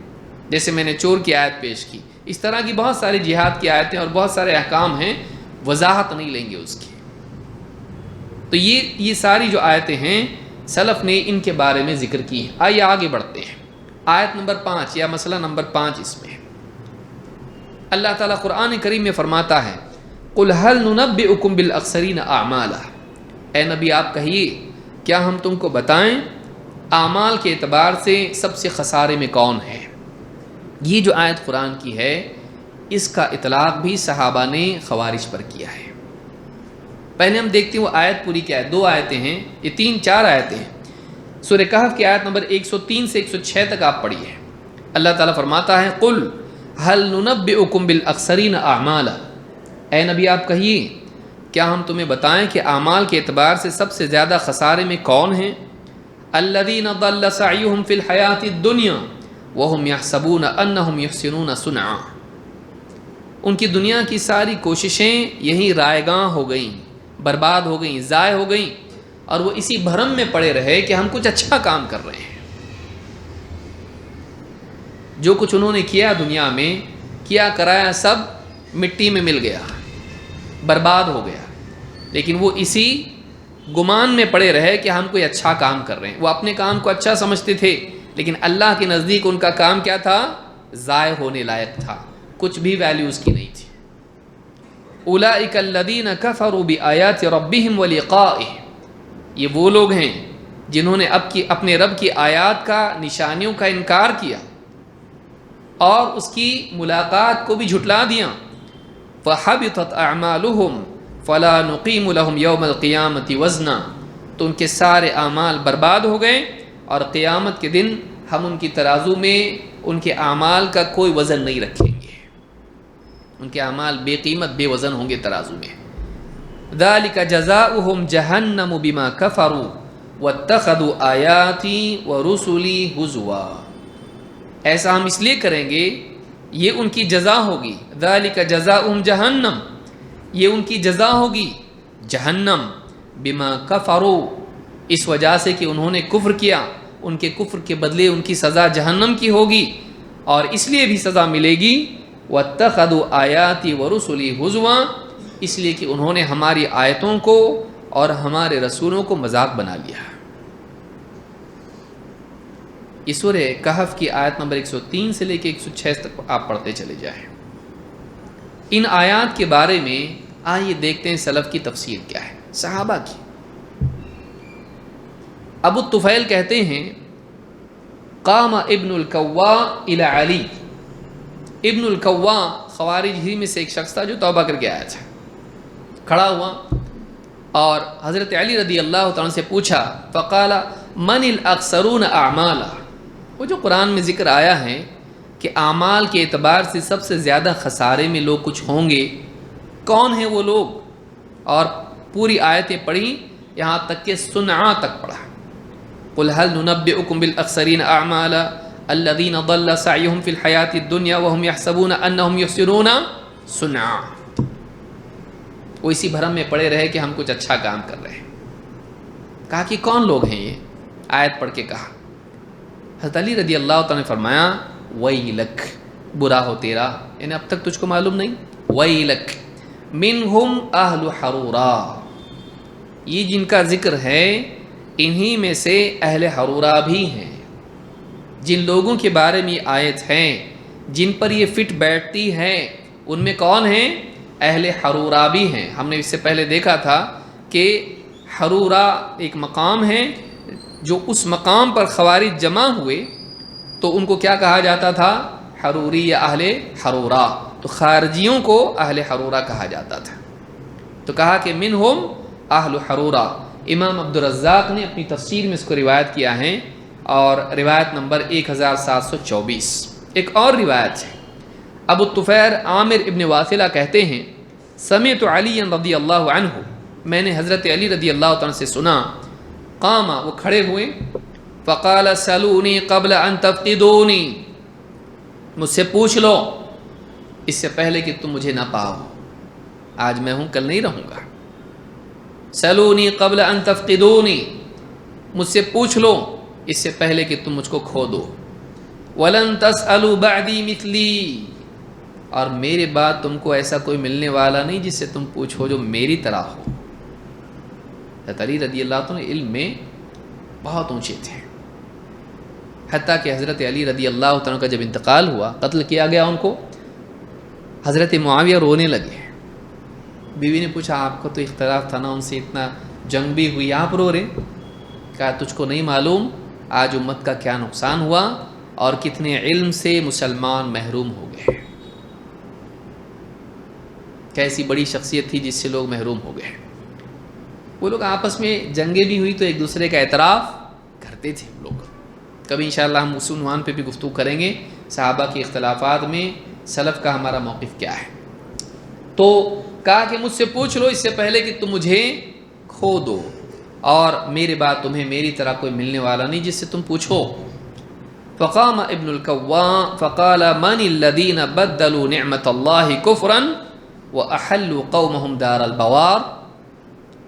جیسے میں نے چور کی آیت پیش کی، اس طرح کی بہت ساری جہاد کی آیتیں اور بہت سارے احکام ہیں، وضاحت نہیں لیں گے اس کی. تو یہ ساری جو آیتیں ہیں سلف نے ان کے بارے میں ذکر کی ہیں. آئیے آگے بڑھتے ہیں. آیت نمبر 5 یا مسئلہ نمبر 5 اس میں اللہ تعالیٰ قرآن کریم میں فرماتا ہے قُلْ هَلْ نُنَبِّئُكُمْ بِالْأَخْسَرِينَ أَعْمَالًا، اے نبی آپ کہیے کیا ہم تم کو بتائیں اعمال کے اعتبار سے سب سے خسارے میں کون ہے. یہ جو آیت قرآن کی ہے اس کا اطلاق بھی صحابہ نے خوارج پر کیا ہے. پہلے ہم دیکھتے ہیں وہ آیت پوری کیا ہے. 2 آیتیں ہیں، یہ 3-4 آیتیں ہیں. سورہ کہف کی آیت نمبر 103 سے 106 تک آپ پڑھیے. اللہ تعالیٰ فرماتا ہے قُلْ هَلْ نُنَبِّئُكُمْ بِالْأَخْسَرِينَ أَعْمَالًا، اے نبی آپ کہیے کیا ہم تمہیں بتائیں کہ اعمال کے اعتبار سے سب سے زیادہ خسارے میں کون ہیں. الَّذِينَ ضَلَّ سَعْيُهُمْ فِي الْحَيَاةِ الدُّنْيَا وَهُمْ يَحْسَبُونَ أَنَّهُمْ يُحْسِنُونَ صُنْعًا، ان کی دنیا کی ساری کوششیں یہی رائگاں ہو گئیں، برباد ہو گئیں، ضائع ہو گئیں، اور وہ اسی بھرم میں پڑے رہے کہ ہم کچھ اچھا کام کر رہے ہیں. جو کچھ انہوں نے کیا دنیا میں کیا کرایا سب مٹی میں مل گیا، برباد ہو گیا. لیکن وہ اسی گمان میں پڑے رہے کہ ہم کوئی اچھا کام کر رہے ہیں. وہ اپنے کام کو اچھا سمجھتے تھے لیکن اللہ کے نزدیک ان کا کام کیا تھا؟ ضائع ہونے لائق تھا، کچھ بھی ویلیو اس کی نہیں تھی. اولئک الذین کفروا بآیات ربہم ولقائہ، یہ وہ لوگ ہیں جنہوں نے اپنے رب کی آیات کا، نشانیوں کا انکار کیا اور اس کی ملاقات کو بھی جھٹلا دیا. فحبطت اعمالهم فلا نقیم لهم یوم القیامۃ وزنا، تو ان کے سارے اعمال برباد ہو گئے اور قیامت کے دن ہم ان کی ترازو میں ان کے اعمال کا کوئی وزن نہیں رکھیں گے. ان کے اعمال بے قیمت بے وزن ہوں گے ترازو میں. ذالک جزاؤہم جہنم بما کفروا واتخذوا آیاتی ورسلی ہزوا، ایسا ہم اس لیے کریں گے، یہ ان کی جزا ہوگی. ذالک جزاؤہم جہنم، یہ ان کی جزا ہوگی جہنم، بما کفروا، اس وجہ سے کہ انہوں نے کفر کیا، ان کے کفر کے بدلے ان کی سزا جہنم کی ہوگی. اور اس لیے بھی سزا ملے گی واتخذوا آیاتی ورسلی ہزوا، اس لیے کہ انہوں نے ہماری آیتوں کو اور ہمارے رسولوں کو مذاق بنا لیا. اس سورہ کہف کی آیت نمبر 103 سے لے کے 106 تک آپ پڑھتے چلے جائیں. ان آیات کے بارے میں آئیے دیکھتے ہیں سلف کی تفسیر کیا ہے، صحابہ کی. ابو الطفیل کہتے ہیں قام ابن الکوا الی علی، ابن الکوا خوارج ہی میں سے ایک شخص تھا جو توبہ کر کے آیا تھا. کھڑا ہوا اور حضرت علی رضی اللہ تعالیٰ سے پوچھا فقال من الاکثرون اعمالا، وہ جو قرآن میں ذکر آیا ہے کہ اعمال کے اعتبار سے سب سے زیادہ خسارے میں لوگ کچھ ہوں گے، کون ہیں وہ لوگ؟ اور پوری آیتیں پڑھی یہاں تک کہ صنعاء تک پڑھا. قل هل ننبئكم بالاخسرین اعمالا الذین ضل سعیهم فی الحیاۃ الدنیا وهم يحسبون انهم يحسنون صنعا. وہ اسی بھرم میں پڑے رہے کہ ہم کچھ اچھا کام کر رہے ہیں. کہا کہ کون لوگ ہیں یہ؟ آیت پڑھ کے کہا. حضرت علی رضی اللہ تعالیٰ نے فرمایا ویلک، برا ہو تیرا، یعنی اب تک تجھ کو معلوم نہیں؟ ویلک منہم اہل حرورا، یہ جن کا ذکر ہے انہی میں سے اہل حرورا بھی ہیں. جن لوگوں کے بارے میں آیت ہیں، جن پر یہ فٹ بیٹھتی ہے، ان میں کون ہیں؟ اہل حرورا بھی ہیں. ہم نے اس سے پہلے دیکھا تھا کہ حرورا ایک مقام ہے، جو اس مقام پر خوارج جمع ہوئے تو ان کو کیا کہا جاتا تھا؟ حروری یا اہل حرورا. تو خارجیوں کو اہل حرورا کہا جاتا تھا. تو کہا کہ منہم اہل حرورا. امام عبدالرزاق نے اپنی تفسیر میں اس کو روایت کیا ہے، اور روایت نمبر 1724. ایک اور روایت ہے، ابو الطفیل عامر ابن واثلہ کہتے ہیں سمعت علی رضی اللہ عنہ، میں نے حضرت علی رضی اللہ عنہ سے سنا، قام، وہ کھڑے ہوئے، فقال سلونی قبل ان تفقدونی، مجھ سے پوچھ لو اس سے پہلے کہ تم مجھے نہ پاؤ، آج میں ہوں کل نہیں رہوں گا۔ سلونی قبل ان تفقدونی، مجھ سے پوچھ لو اس سے پہلے کہ تم مجھ کو کھو دو۔ ولن تسألوا بعدی مثلی، اور میرے بعد تم کو ایسا کوئی ملنے والا نہیں جس سے تم پوچھو جو میری طرح ہو۔ حضرت علی رضی اللہ عنہ علم میں بہت اونچے تھے، حتیٰ کہ حضرت علی رضی اللہ عنہ کا جب انتقال ہوا، قتل کیا گیا ان کو، حضرت معاویہ رونے لگے۔ بیوی نے پوچھا آپ کو تو اختلاف تھا نا ان سے، اتنا جنگ بھی ہوئی، آپ رو رہے؟ کہا تجھ کو نہیں معلوم آج امت کا کیا نقصان ہوا اور کتنے علم سے مسلمان محروم ہو گئے، کیسی بڑی شخصیت تھی جس سے لوگ محروم ہو گئے۔ وہ لوگ آپس میں جنگیں بھی ہوئی تو ایک دوسرے کا اعتراف کرتے تھے لوگ۔ کبھی انشاءاللہ ہم اس عنوان پہ بھی گفتگو کریں گے، صحابہ کے اختلافات میں سلف کا ہمارا موقف کیا ہے۔ تو کہا کہ مجھ سے پوچھ لو اس سے پہلے کہ تم مجھے کھو دو، اور میرے بعد تمہیں میری طرح کوئی ملنے والا نہیں جس سے تم پوچھو۔ فقام ابن الکوام فقال من الذین بدلوا نعمت اللہ کفرا واحلوا قومهم دار البوار۔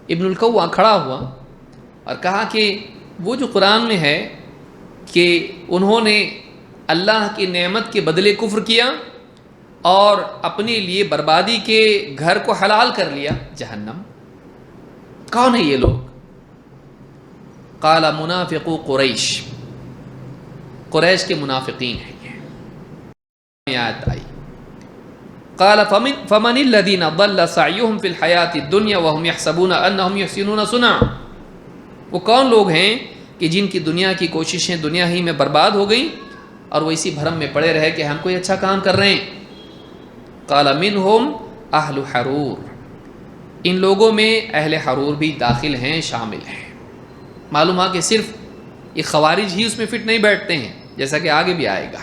ابن الکوام کھڑا ہوا اور کہا کہ وہ جو قرآن میں ہے کہ انہوں نے اللہ کی نعمت کے بدلے کفر کیا اور اپنے لیے بربادی کے گھر کو حلال کر لیا، جہنم، کون ہے یہ لوگ؟ قال منافقو قریش، قریش کے منافقین ہیں یہ آیت آئی۔ قال فمن الذین ضل سعیهم فی الحیاۃ الدنیا وهم یحسبون انهم یحسنون صنعا، وہ کون لوگ ہیں کہ جن کی دنیا کی کوششیں دنیا ہی میں برباد ہو گئیں اور وہ اسی بھرم میں پڑے رہے کہ ہم کوئی اچھا کام کر رہے ہیں۔ قال منہم اہل حرور، ان لوگوں میں اہل حرور بھی داخل ہیں، شامل ہیں۔ معلوم ہے کہ صرف یہ خوارج ہی اس میں فٹ نہیں بیٹھتے ہیں، جیسا کہ آگے بھی آئے گا،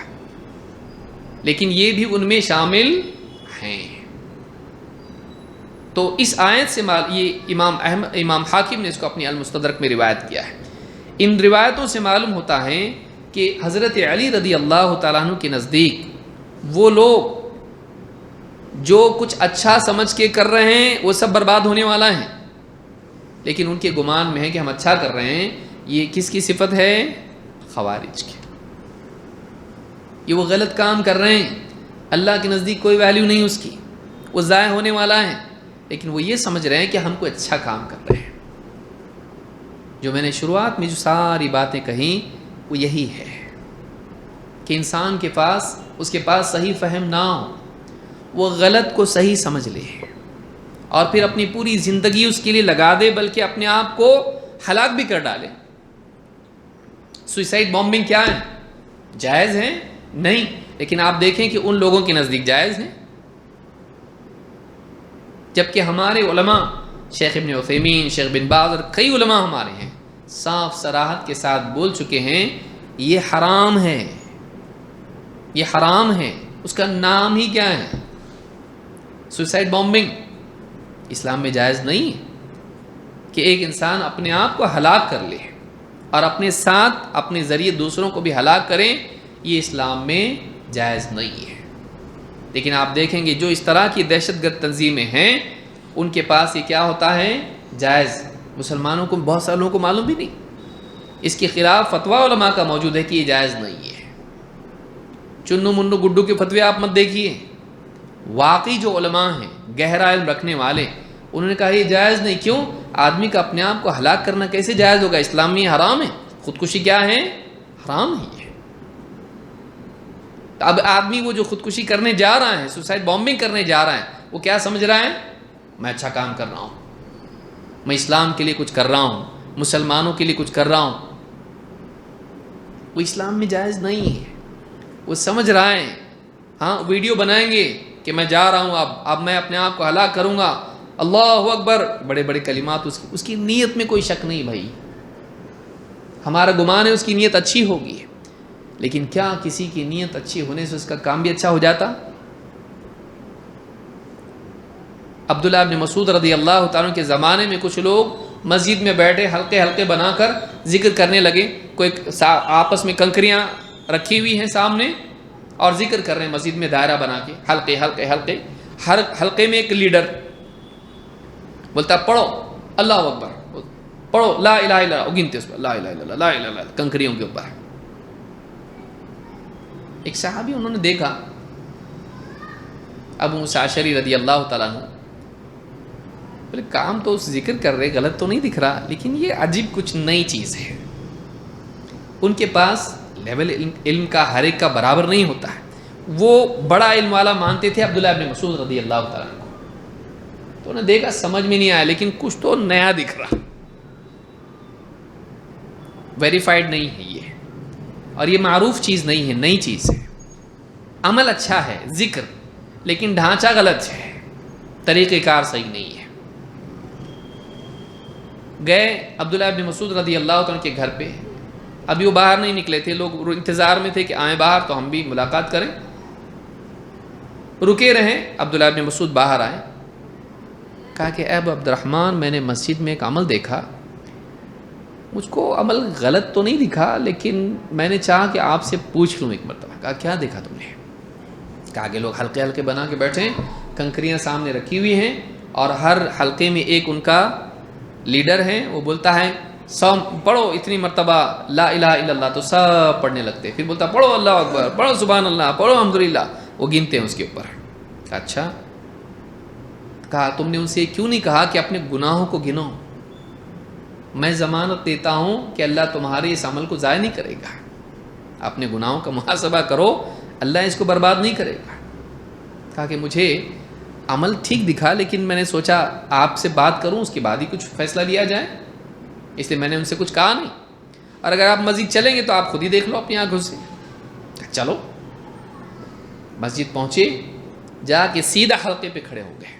لیکن یہ بھی ان میں شامل ہیں۔ تو اس آیت سے یہ امام حاکم نے اس کو اپنی المستدرک میں روایت کیا ہے۔ ان روایتوں سے معلوم ہوتا ہے کہ حضرت علی رضی اللہ تعالیٰ عنہ کے نزدیک وہ لوگ جو کچھ اچھا سمجھ کے کر رہے ہیں وہ سب برباد ہونے والا ہے، لیکن ان کے گمان میں ہے کہ ہم اچھا کر رہے ہیں۔ یہ کس کی صفت ہے؟ خوارج کی۔ یہ وہ غلط کام کر رہے ہیں، اللہ کے نزدیک کوئی ویلیو نہیں اس کی، وہ ضائع ہونے والا ہے، لیکن وہ یہ سمجھ رہے ہیں کہ ہم کوئی اچھا کام کر رہے ہیں۔ جو میں نے شروعات میں جو ساری باتیں کہیں وہ یہی ہے کہ انسان کے پاس اس کے پاس صحیح فہم نہ ہو، وہ غلط کو صحیح سمجھ لے اور پھر اپنی پوری زندگی اس کے لیے لگا دے، بلکہ اپنے آپ کو ہلاک بھی کر ڈالے۔ سوئسائڈ بامبنگ کیا ہے؟ جائز ہے؟ نہیں، لیکن آپ دیکھیں کہ ان لوگوں کے نزدیک جائز ہے، جبکہ ہمارے علماء شیخ ابن عثیمین، شیخ بن باز اور کئی علماء ہمارے ہیں صاف صراحت کے ساتھ بول چکے ہیں یہ حرام ہے، یہ حرام ہے۔ اس کا نام ہی کیا ہے؟ Suicide bombing. اسلام میں جائز نہیں ہے کہ ایک انسان اپنے آپ کو ہلاک کر لے اور اپنے ساتھ اپنے ذریعے دوسروں کو بھی ہلاک کریں، یہ اسلام میں جائز نہیں ہے۔ لیکن آپ دیکھیں گے جو اس طرح کی دہشت گرد تنظیمیں ہیں ان کے پاس یہ کیا ہوتا ہے؟ جائز۔ مسلمانوں کو بہت سارے لوگوں کو معلوم بھی نہیں، اس کے خلاف فتویٰ علماء کا موجود ہے کہ یہ جائز نہیں ہے۔ چنو منو گڈو کے فتوے آپ مت دیکھیے، واقعی جو علماء ہیں گہرا علم رکھنے والے انہوں نے کہا یہ جائز نہیں۔ کیوں؟ آدمی کا اپنے آپ کو ہلاک کرنا کیسے جائز ہوگا؟ اسلام میں حرام ہے۔ خودکشی کیا ہے؟ حرام ہی ہے۔ اب آدمی وہ جو خودکشی کرنے جا رہا ہے، سوسائڈ بامبنگ کرنے جا رہا ہے، وہ کیا سمجھ رہا ہے؟ میں اچھا کام کر رہا ہوں، میں اسلام کے لیے کچھ کر رہا ہوں، مسلمانوں کے لیے کچھ کر رہا ہوں۔ وہ اسلام میں جائز نہیں ہے۔ وہ سمجھ رہا ہے ہاں ویڈیو بنائیں گے کہ میں جا رہا ہوں، اب میں اپنے آپ کو ہلاک کروں گا، اللہ اکبر، بڑے بڑے کلمات، اس کی نیت میں کوئی شک نہیں بھائی، ہمارا گمان ہے اس کی نیت اچھی ہوگی، لیکن کیا کسی کی نیت اچھی ہونے سے اس کا کام بھی اچھا ہو جاتا؟ عبداللہ ابن مسعود رضی اللہ تعالیٰ کے زمانے میں کچھ لوگ مسجد میں بیٹھے حلقے حلقے بنا کر ذکر کرنے لگے، کوئی آپس میں کنکریاں رکھی ہوئی ہیں سامنے اور ذکر کر رہے ہیں مسجد میں دائرہ بنا کے، حلقے حلقے حلقے، ہر حلقے میں ایک لیڈر بولتا پڑھو اللہ اکبر، پڑھو لا الہ الا اللہ، گنتے اس پر لا الہ الا اللہ لا الہ الا اللہ کنکریوں کے اوپر۔ ایک صحابی انہوں نے دیکھا ابو موسیٰ اشعری رضی اللہ تعالیٰ عنہ، بولے کام تو ذکر کر رہے، غلط تو نہیں دکھ رہا، لیکن یہ عجیب کچھ نئی چیز ہے۔ ان کے پاس لیول علم کا ہر ایک کا برابر نہیں ہوتا ہے، وہ بڑا علم والا مانتے تھے عبداللہ ابن مسعود رضی اللہ تعالیٰ عنہ کو، تو انہوں نے دیکھا سمجھ میں نہیں آیا، لیکن کچھ تو نیا دکھ رہا، ویریفائڈ نہیں ہے یہ، اور یہ معروف چیز نہیں ہے، نئی چیز ہے۔ عمل اچھا ہے ذکر، لیکن ڈھانچہ غلط ہے، طریقہ کار صحیح نہیں ہے۔ گئے عبداللہ ابن مسعود رضی اللہ عنہ کے گھر پہ، ابھی وہ باہر نہیں نکلے تھے، لوگ انتظار میں تھے کہ آئیں باہر تو ہم بھی ملاقات کریں، رکے رہیں۔ عبداللہ ابن مسعود باہر آئے، کہا کہ اے ابو عبد الرحمن، میں نے مسجد میں ایک عمل دیکھا، مجھ کو عمل غلط تو نہیں دکھا، لیکن میں نے چاہا کہ آپ سے پوچھ لوں ایک مرتبہ۔ کہا کیا دیکھا تم نے؟ کہا کہ لوگ حلقے حلقے بنا کے بیٹھے ہیں، کنکریاں سامنے رکھی ہوئی ہیں، اور ہر حلقے میں ایک ان کا لیڈر ہے، وہ بولتا ہے سو پڑھو اتنی مرتبہ لا الہ الا اللہ، تو سب پڑھنے لگتے، پھر بولتا پڑھو اللہ اکبر، پڑھو سبحان اللہ، پڑھو الحمدللہ، وہ گنتے ہیں اس کے اوپر۔ اچھا، کہا تم نے ان سے کیوں نہیں کہا کہ اپنے گناہوں کو گنو؟ میں ضمانت دیتا ہوں کہ اللہ تمہارے اس عمل کو ضائع نہیں کرے گا، اپنے گناہوں کا محاسبہ کرو، اللہ اس کو برباد نہیں کرے گا۔ کہا کہ مجھے عمل ٹھیک دکھا، لیکن میں نے سوچا آپ سے بات کروں، اس کے بعد ہی کچھ فیصلہ لیا جائے، اس لیے میں نے ان سے کچھ کہا نہیں، اور اگر آپ مزید چلیں گے تو آپ خود ہی دیکھ لو اپنی آنکھوں سے۔ چلو مسجد پہنچے، جا کے سیدھا حلقے پہ کھڑے ہو گئے،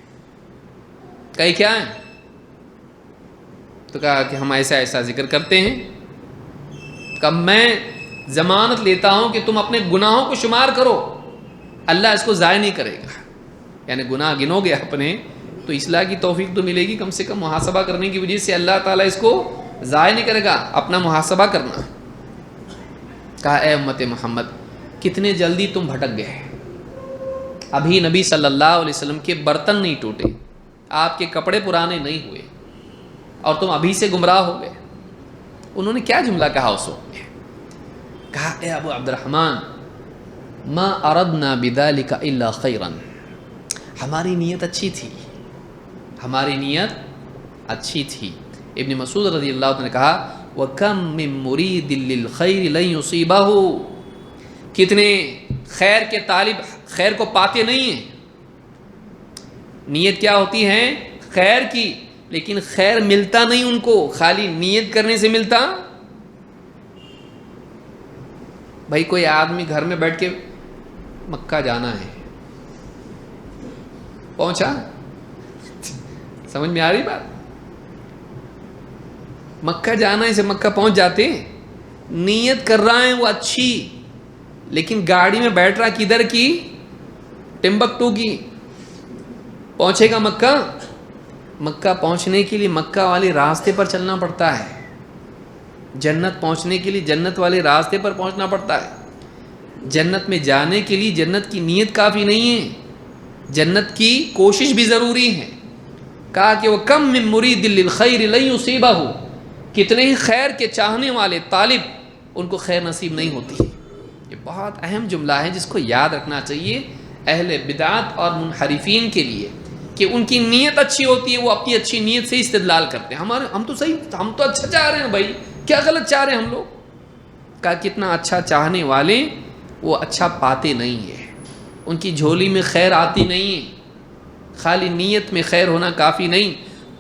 کہے کیا ہیں؟ تو کہا کہ ہم ایسا ایسا ذکر کرتے ہیں۔ کہا میں ضمانت لیتا ہوں کہ تم اپنے گناہوں کو شمار کرو، اللہ اس کو ضائع نہیں کرے گا، یعنی گناہ گنو گے اپنے تو اصلاح کی توفیق تو ملے گی، کم سے کم محاسبہ کرنے کی وجہ سے اللہ تعالیٰ اس کو ضائع نہیں کرے گا، اپنا محاسبہ کرنا۔ کہا اے امت محمد، کتنے جلدی تم بھٹک گئے، ابھی نبی صلی اللہ علیہ وسلم کے برتن نہیں ٹوٹے، آپ کے کپڑے پرانے نہیں ہوئے، اور تم ابھی سے گمراہ ہو گئے۔ انہوں نے کیا جملہ کہا اس وقت میں؟ کہا اے ابو عبد الرحمن، ما اردنا بذلک الا خیرا، ہماری نیت اچھی تھی، ہماری نیت اچھی تھی۔ ابن مسعود رضی اللہ عنہ نے کہا وَكَمْ مِن مُرِيدٍ لِلْخَيْرِ لَن يُصِيبَهُ، کتنے خیر کے طالب خیر کو پاتے نہیں ہیں۔ نیت کیا ہوتی ہے؟ خیر کی، لیکن خیر ملتا نہیں ان کو، خالی نیت کرنے سے ملتا۔ بھائی کوئی آدمی گھر میں بیٹھ کے مکہ جانا ہے، پہنچا، سمجھ میں آ رہی بات؟ مکہ جانا ہے، سے مکہ پہنچ جاتے، نیت کر رہا ہے وہ اچھی، لیکن گاڑی میں بیٹھ رہا کدھر کی؟ ٹمبکٹو کی، پہنچے گا مکہ؟ مکہ پہنچنے کے لیے مکہ والے راستے پر چلنا پڑتا ہے، جنت پہنچنے کے لیے جنت والے راستے پر پہنچنا پڑتا ہے۔ جنت میں جانے کے لیے جنت کی نیت کافی نہیں ہے، جنت کی کوشش بھی ضروری ہے۔ کہا کہ وَكَمْ مِن مُرِيدٍ لِلْخَيْرِ لَن يُصِيبَهُ، کتنے ہی خیر کے چاہنے والے طالب ان کو خیر نصیب نہیں ہوتی۔ یہ بہت اہم جملہ ہے جس کو یاد رکھنا چاہیے اہل بدعت اور منحرفین کے لیے، کہ ان کی نیت اچھی ہوتی ہے، وہ اپنی اچھی نیت سے استدلال کرتے ہیں، ہم تو صحیح، ہم تو اچھا چاہ رہے ہیں بھائی، کیا غلط چاہ رہے ہیں ہم لوگ؟ کہا کتنا اچھا چاہنے والے وہ اچھا پاتے نہیں ہیں، ان کی جھولی میں خیر آتی نہیں ہے، خالی نیت میں خیر ہونا کافی نہیں،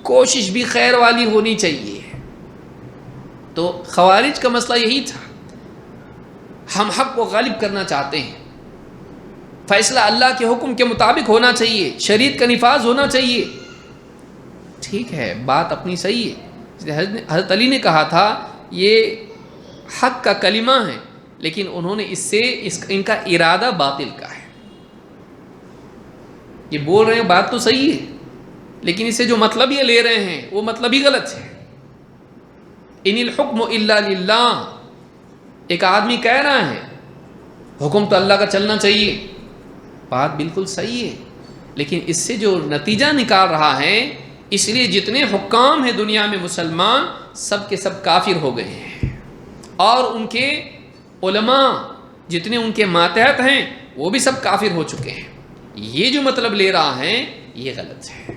کوشش بھی خیر والی ہونی چاہیے۔ تو خوارج کا مسئلہ یہی تھا، ہم حق کو غالب کرنا چاہتے ہیں، فیصلہ اللہ کے حکم کے مطابق ہونا چاہیے، شریعت کا نفاذ ہونا چاہیے۔ ٹھیک ہے، بات اپنی صحیح ہے، حضرت علی نے کہا تھا یہ حق کا کلمہ ہے، لیکن انہوں نے اس سے ان کا ارادہ باطل کا ہے، یہ بول رہے ہیں بات تو صحیح ہے، لیکن اس سے جو مطلب یہ لے رہے ہیں وہ مطلب ہی غلط ہے۔ ان الحکم الا للہ، ایک آدمی کہہ رہا ہے حکم تو اللہ کا چلنا چاہیے، بات بالکل صحیح ہے، لیکن اس سے جو نتیجہ نکال رہا ہے، اس لیے جتنے حکام ہیں دنیا میں مسلمان سب کے سب کافر ہو گئے ہیں، اور ان کے علماء جتنے ان کے ماتحت ہیں وہ بھی سب کافر ہو چکے ہیں۔ یہ جو مطلب لے رہا ہے یہ غلط ہے،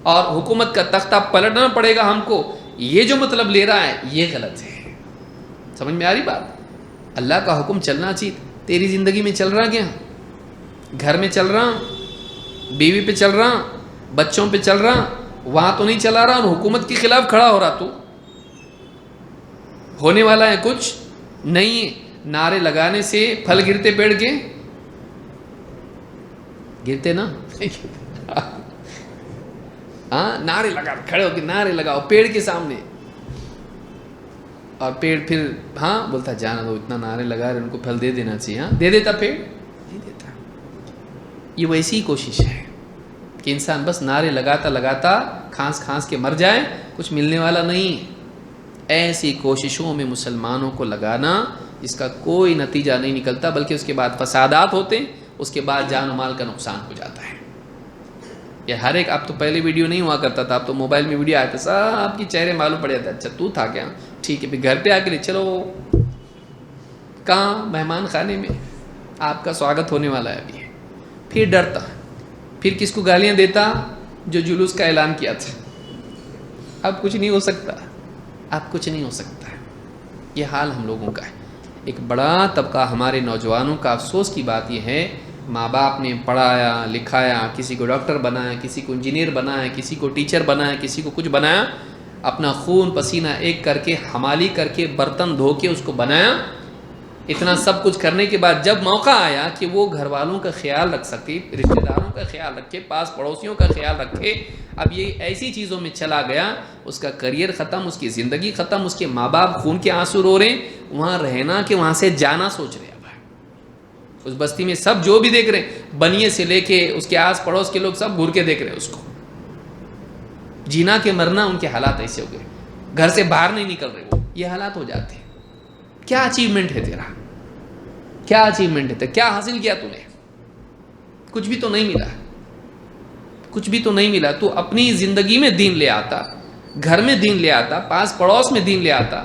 اور حکومت کا تختہ پلٹنا پڑے گا ہم کو، یہ جو مطلب لے رہا ہے یہ غلط ہے۔ سمجھ میں آ رہی بات؟ اللہ کا حکم چلنا چاہیے۔ تیری زندگی میں چل رہا کیا؟ گھر میں چل رہا، بیوی پہ چل رہا، بچوں پہ چل رہا، وہاں تو نہیں چلا رہا، اور حکومت کے خلاف کھڑا ہو رہا، تو ہونے والا ہے کچھ نہیں ہے۔ نعرے لگانے سے پھل گرتے پیڑ کے؟ گرتے نا؟ ہاں، نعرے لگا، کھڑے ہو کے نعرے لگاؤ پیڑ کے سامنے، اور پیڑ پھر ہاں بولتا جانا دو، اتنا نعرے لگا رہے ان کو پھل دے دینا چاہیے۔ ہاں دے دیتا پیڑ؟ نہیں دیتا۔ یہ ویسی ہی کوشش ہے کہ انسان بس نعرے لگاتا لگاتا کھانس کھانس کے مر جائے، کچھ ملنے والا نہیں۔ ایسی کوششوں میں مسلمانوں کو لگانا جس کا کوئی نتیجہ نہیں نکلتا، بلکہ اس کے بعد فسادات ہوتے ہیں، اس کے بعد جان و مال کا نقصان ہو جاتا ہے۔ یہ ہر ایک، اب تو پہلے ویڈیو نہیں ہوا کرتا تھا، اب تو موبائل میں ویڈیو آیا تھا، سب آپ کی چہرے معلوم پڑ جاتا ہے، اچھا تو تھا کیا، ٹھیک ہے پھر گھر پہ آ کے لے چلو، کہاں مہمان خانے میں آپ کا سواگت ہونے والا ہے ابھی، پھر ڈرتا، پھر کس کو گالیاں دیتا؟ جو جلوس کا اعلان کیا تھا۔ اب کچھ نہیں ہو سکتا، اب کچھ نہیں ہو سکتا۔ یہ حال ہم لوگوں کا ہے۔ ایک بڑا طبقہ ہمارے نوجوانوں کا افسوس کی بات یہ ہے، ماں باپ نے پڑھایا لکھایا، کسی کو ڈاکٹر بنایا، کسی کو انجینئر بنایا، کسی کو ٹیچر بنایا، کسی کو کچھ بنایا، اپنا خون پسینہ ایک کر کے، حمالی کر کے، برتن دھو کے اس کو بنایا۔ اتنا سب کچھ کرنے کے بعد جب موقع آیا کہ وہ گھر والوں کا خیال رکھ سکے، رشتہ داروں کا خیال رکھے، پاس پڑوسیوں کا خیال رکھے، اب یہ ایسی چیزوں میں چلا گیا، اس کا کریئر ختم، اس کی زندگی ختم، اس کے ماں باپ خون کے آنسو رو رہے ہیں، وہاں رہنا کہ وہاں سے جانا سوچ رہے ہیں۔ اب اس بستی میں سب جو بھی دیکھ رہے ہیں، بنیے سے لے کے اس کے آس پڑوس کے لوگ سب گھر کے دیکھ رہے ہیں اس کو، جینا کہ مرنا ان کے حالات ایسے ہو گئے، گھر سے باہر نہیں نکل رہے، وہ یہ حالات ہو جاتے ہیں۔ کیا اچیومنٹ ہے تیرا؟ کیا اچیومنٹ ہے؟ کیا حاصل کیا تو نے؟ کچھ بھی تو نہیں ملا، کچھ بھی تو نہیں ملا۔ تو اپنی زندگی میں دین لے آتا، گھر میں دین لے آتا، پاس پڑوس میں دین لے آتا،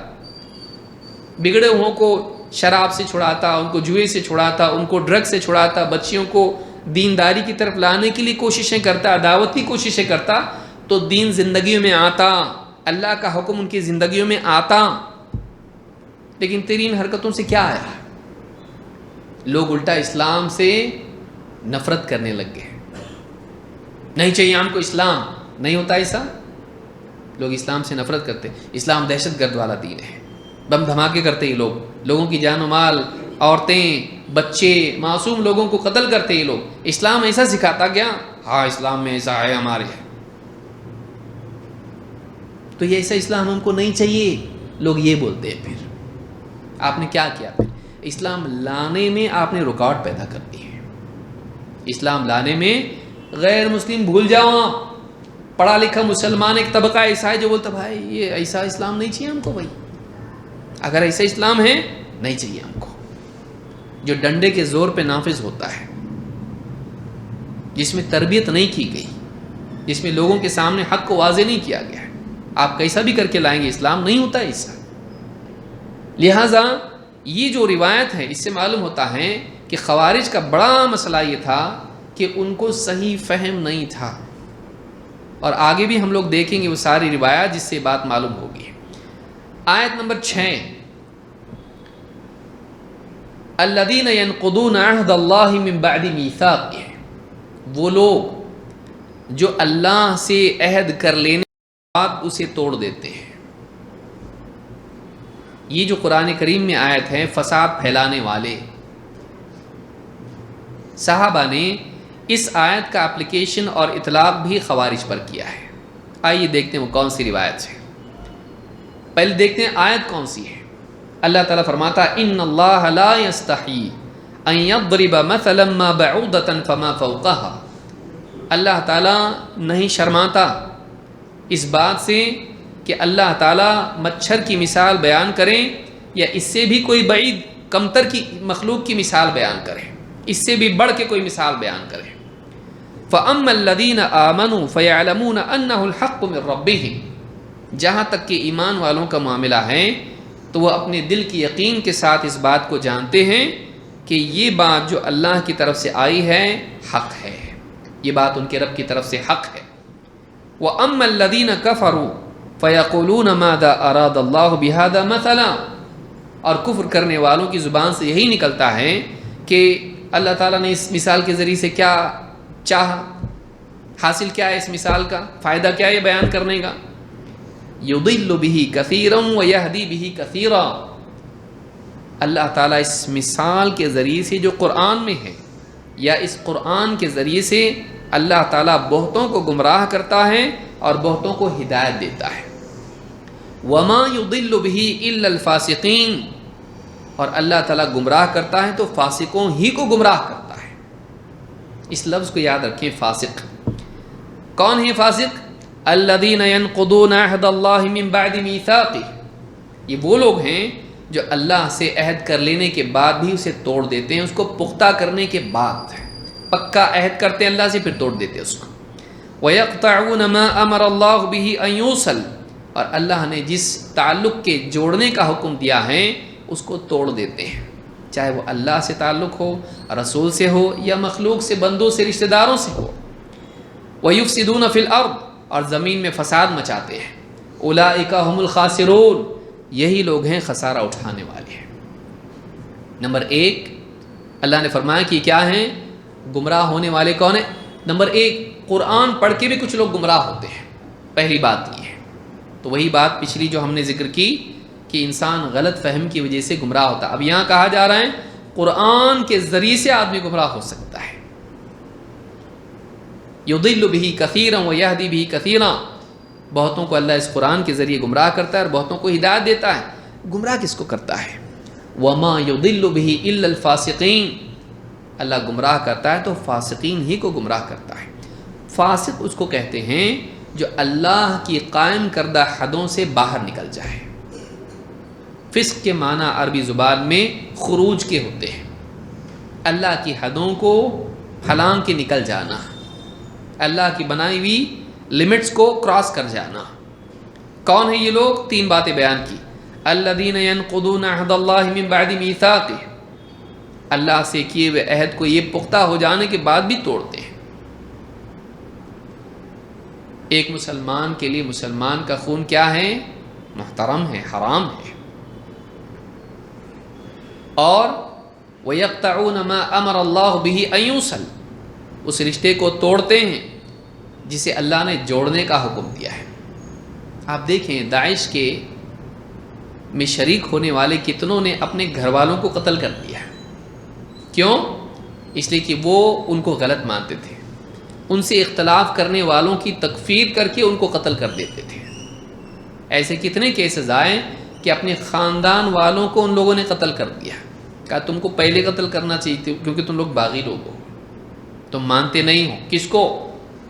بگڑے ہوئوں کو شراب سے چھڑاتا، ان کو جوئے سے چھڑاتا، ان کو ڈرگ سے چھڑاتا، بچیوں کو دینداری کی طرف لانے کے لیے کوششیں کرتا، دعوت کی کوششیں کرتا، تو دین زندگیوں میں آتا، اللہ کا حکم ان کی زندگیوں میں آتا۔ لیکن تیری ان حرکتوں سے کیا آیا؟ لوگ الٹا اسلام سے نفرت کرنے لگ گئے، نہیں چاہیے ہم کو اسلام، نہیں ہوتا ایسا؟ لوگ اسلام سے نفرت کرتے، اسلام دہشت گرد والا دین ہے، بم دھماکے کرتے یہ لوگ، لوگوں کی جان و مال، عورتیں، بچے، معصوم لوگوں کو قتل کرتے یہ لوگ۔ اسلام ایسا سکھاتا کیا؟ ہاں اسلام میں ایسا ہے ہمارے، تو یہ ایسا اسلام ہم کو نہیں چاہیے، لوگ یہ بولتے ہیں۔ پھر آپ نے کیا کیا؟ پھر اسلام لانے میں آپ نے رکاوٹ پیدا کر دی ہے۔ اسلام لانے میں غیر مسلم بھول جاؤ، آپ پڑھا لکھا مسلمان ایک طبقہ ایسا ہے جو بولتا بھائی یہ ایسا اسلام نہیں چاہیے ہم کو، بھائی اگر ایسا اسلام ہے نہیں چاہیے ہم کو، جو ڈنڈے کے زور پہ نافذ ہوتا ہے، جس میں تربیت نہیں کی گئی، جس میں لوگوں کے سامنے حق کو واضح نہیں کیا گیا ہے، آپ کیسا بھی کر کے لائیں گے اسلام نہیں ہوتا ایسا۔ لہٰذا یہ جو روایت ہے اس سے معلوم ہوتا ہے کہ خوارج کا بڑا مسئلہ یہ تھا کہ ان کو صحیح فہم نہیں تھا، اور آگے بھی ہم لوگ دیکھیں گے وہ ساری روایات جس سے بات معلوم ہوگی۔ آیت نمبر 6، الذین ینقضون عہد اللہ من بعد میثاقہ، وہ لوگ جو اللہ سے عہد کر لینے کے بعد اسے توڑ دیتے ہیں۔ یہ جو قرآن کریم میں آیت ہے، فساد پھیلانے والے، صحابہ نے اس آیت کا اپلیکیشن اور اطلاق بھی خوارج پر کیا ہے۔ آئیے دیکھتے ہیں وہ کون سی روایت ہے۔ پہلے دیکھتے ہیں آیت کون سی ہے۔ اللہ تعالیٰ فرماتا ان اللہ لا یستحی ان یضرب مثلا ما بعوضۃ فما فوقها، اللہ تعالیٰ نہیں شرماتا اس بات سے کہ اللہ تعالیٰ مچھر کی مثال بیان کریں یا اس سے بھی کوئی بعید کمتر کی مخلوق کی مثال بیان کرے، اس سے بھی بڑھ کے کوئی مثال بیان کرے۔ فَأَمَّا الَّذِينَ آمَنُوا فَيَعْلَمُونَ أَنَّهُ الْحَقُّ مِنْ رَبِّهِمْ، جہاں تک کہ ایمان والوں کا معاملہ ہے تو وہ اپنے دل کی یقین کے ساتھ اس بات کو جانتے ہیں کہ یہ بات جو اللہ کی طرف سے آئی ہے حق ہے، یہ بات ان کے رب کی طرف سے حق ہے۔ وَأَمَّا الَّذِينَ كَفَرُوا فَيَقُولُونَ مَاذَا أَرَادَ اللَّهُ بِهَذَا مَثَلًا، اور کفر کرنے والوں کی زبان سے یہی نکلتا ہے کہ اللہ تعالیٰ نے اس مثال کے ذریعے سے کیا چاہا، حاصل کیا ہے اس مثال کا، فائدہ کیا ہے بیان کرنے کا۔ يُضِلُّ بِهِ كَثِيرًا وَيَهْدِي بِهِ كَثِيرًا، اللہ تعالیٰ اس مثال کے ذریعے سے جو قرآن میں ہے یا اس قرآن کے ذریعے سے اللہ تعالیٰ بہتوں کو گمراہ کرتا ہے اور بہتوں کو ہدایت دیتا ہے۔ وَمَا يُضِلُّ بِهِ إِلَّا الْفَاسِقِينَ، اور اللہ تعالیٰ گمراہ کرتا ہے تو فاسقوں ہی کو گمراہ کرتا ہے۔ اس لفظ کو یاد رکھیں، فاسق کون ہے؟ فاسق الذین ينقضون عہد اللہ من بعد میثاقہ، یہ وہ لوگ ہیں جو اللہ سے عہد کر لینے کے بعد بھی اسے توڑ دیتے ہیں، اس کو پختہ کرنے کے بعد پکا عہد کرتے ہیں اللہ سے پھر توڑ دیتے ہیں اس کو۔ وَيَقْطَعُونَ مَا أَمَرَ اللَّهُ بِهِ أَن يُوصَلَ، اور اللہ نے جس تعلق کے جوڑنے کا حکم دیا ہے اس کو توڑ دیتے ہیں، چاہے وہ اللہ سے تعلق ہو، رسول سے ہو، یا مخلوق سے، بندوں سے، رشتہ داروں سے ہو۔ وَيُفْسِدُونَ فِي الْأَرْضِ، اور زمین میں فساد مچاتے ہیں۔ اولئک هم الخاسرون، یہی لوگ ہیں خسارہ اٹھانے والے ہیں۔ نمبر ایک اللہ نے فرمایا کہ کیا ہیں گمراہ ہونے والے کون ہیں؟ نمبر ایک، قرآن پڑھ کے بھی کچھ لوگ گمراہ ہوتے ہیں، پہلی بات یہ ہے۔ تو وہی بات پچھلی جو ہم نے ذکر کی کہ انسان غلط فہم کی وجہ سے گمراہ ہوتا ہے، اب یہاں کہا جا رہا ہے قرآن کے ذریعے سے آدمی گمراہ ہو سکتا ہے۔ یضل بہ کثیرا ویہدی بہ کثیرا، بہتوں کو اللہ اس قرآن کے ذریعے گمراہ کرتا ہے اور بہتوں کو ہدایت دیتا ہے۔ گمراہ کس کو کرتا ہے؟ وما یضل بہ الا الفاسقین، اللہ گمراہ کرتا ہے تو فاسقین ہی کو گمراہ کرتا ہے۔ فاسق اس کو کہتے ہیں جو اللہ کی قائم کردہ حدوں سے باہر نکل جائے۔ فسق کے معنی عربی زبان میں خروج کے ہوتے ہیں، اللہ کی حدوں کو پھلانگ کے نکل جانا، اللہ کی بنائی ہوئی لمٹس کو کراس کر جانا۔ کون ہیں یہ لوگ؟ تین باتیں بیان کی۔ الذین ینقضون عہد اللہ من بعد میثاقہ، اللہ سے کیے ہوئے عہد کو یہ پختہ ہو جانے کے بعد بھی توڑتے ہیں۔ ایک مسلمان کے لیے مسلمان کا خون کیا ہے؟ محترم ہے، حرام ہے۔ اور وَيَقْطَعُونَ مَا أَمَرَ اللَّهُ بِهِ أَن يُوصَلَ، اس رشتے کو توڑتے ہیں جسے اللہ نے جوڑنے کا حکم دیا ہے۔ آپ دیکھیں داعش کے میں شریک ہونے والے کتنوں نے اپنے گھر والوں کو قتل کر دیا ہے۔ کیوں؟ اس لیے کہ وہ ان کو غلط مانتے تھے، ان سے اختلاف کرنے والوں کی تکفیر کر کے ان کو قتل کر دیتے تھے۔ ایسے کتنے کیسز آئے کہ اپنے خاندان والوں کو ان لوگوں نے قتل کر دیا، کہا تم کو پہلے قتل کرنا چاہیے تھا کیونکہ تم لوگ باغی لوگ ہو، تم مانتے نہیں ہو۔ کس کو؟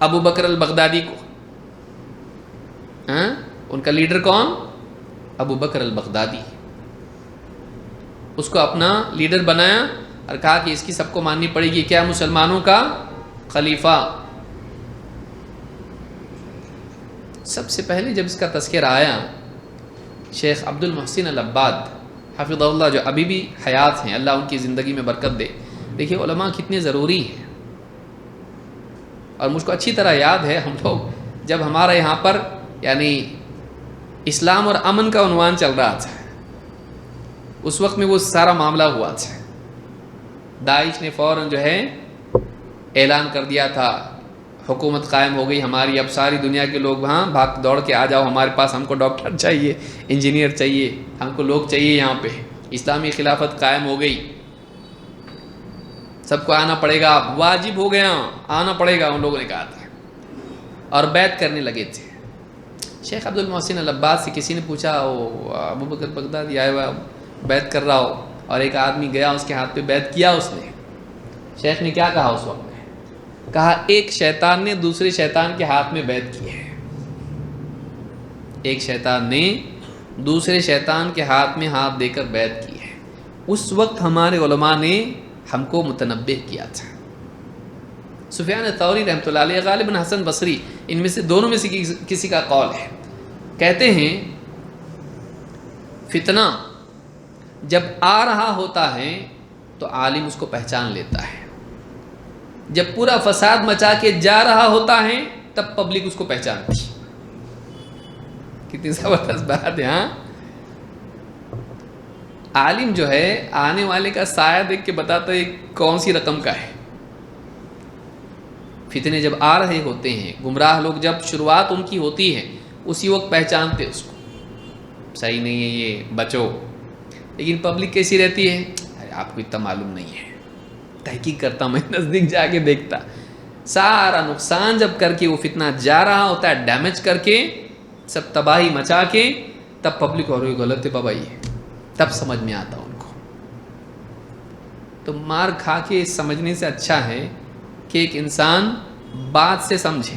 ابو بکر البغدادی کو۔ ان کا لیڈر کون؟ ابو بکر البغدادی، اس کو اپنا لیڈر بنایا اور کہا کہ اس کی سب کو ماننی پڑے گی، کیا مسلمانوں کا خلیفہ۔ سب سے پہلے جب اس کا تذکرہ آیا شیخ عبد المحسن العباد حفظہ اللہ، جو ابھی بھی حیات ہیں، اللہ ان کی زندگی میں برکت دے۔ دیکھیے علماء کتنے ضروری ہیں، اور مجھ کو اچھی طرح یاد ہے ہم لوگ جب ہمارا یہاں پر یعنی اسلام اور امن کا عنوان چل رہا تھا، اس وقت میں وہ سارا معاملہ ہوا تھا۔ داعش نے فوراً جو ہے اعلان کر دیا تھا حکومت قائم ہو گئی ہماری، اب ساری دنیا کے لوگ وہاں بھاگ دوڑ کے آ جاؤ ہمارے پاس، ہم کو ڈاکٹر چاہیے، انجینئر چاہیے، ہم کو لوگ چاہیے یہاں پہ، اسلامی خلافت قائم ہو گئی، سب کو آنا پڑے گا، واجب ہو گیا، آنا پڑے گا، ان لوگوں نے کہا تھا، اور بیعت کرنے لگے تھے۔ شیخ عبد المحسن العباد سے کسی نے پوچھا وہ ابو بکر بغدادی آیا ہوا بیعت کر رہا ہو، اور ایک آدمی گیا اس کے ہاتھ پہ بیعت کیا اس نے۔ شیخ نے کیا کہا اس وقت میں؟ کہا ایک شیطان نے دوسرے شیطان کے ہاتھ میں بیعت کی ہے، ایک شیطان نے دوسرے شیطان کے ہاتھ میں ہاتھ دے کر بیعت کی ہے۔ اس وقت ہمارے علماء نے ہم کو متنبہ کیا تھا۔ سفیان ثوری رحمۃ اللہ علیہ، غالباً حسن بصری، ان میں سے دونوں میں سے کسی کا قول ہے، کہتے ہیں فتنہ جب آ رہا ہوتا ہے تو عالم اس کو پہچان لیتا ہے، جب پورا فساد مچا کے جا رہا ہوتا ہے تب پبلک اس کو پہچانتی۔ کتنی زبردست بات ہے، ہاں۔ عالم جو ہے آنے والے کا سایہ دیکھ کے بتاتا ہے کون سی رقم کا ہے۔ فتنے جب آ رہے ہوتے ہیں، گمراہ لوگ جب شروعات ان کی ہوتی ہے، اسی وقت پہچانتے اس کو، صحیح نہیں ہے یہ، بچو۔ لیکن پبلک کیسی رہتی ہے؟ ارے آپ کو اتنا معلوم نہیں ہے، تحقیق کرتا میں، نزدیک جا کے دیکھتا، سارا نقصان جب کر کے وہ فتنہ جا رہا ہوتا ہے، ڈیمیج کر کے، سب تباہی مچا کے، تب پبلک اور غلط ہے بابا یہ، تب سمجھ میں آتا ان کو۔ تو مار کھا کے سمجھنے سے اچھا ہے کہ ایک انسان بات سے سمجھے،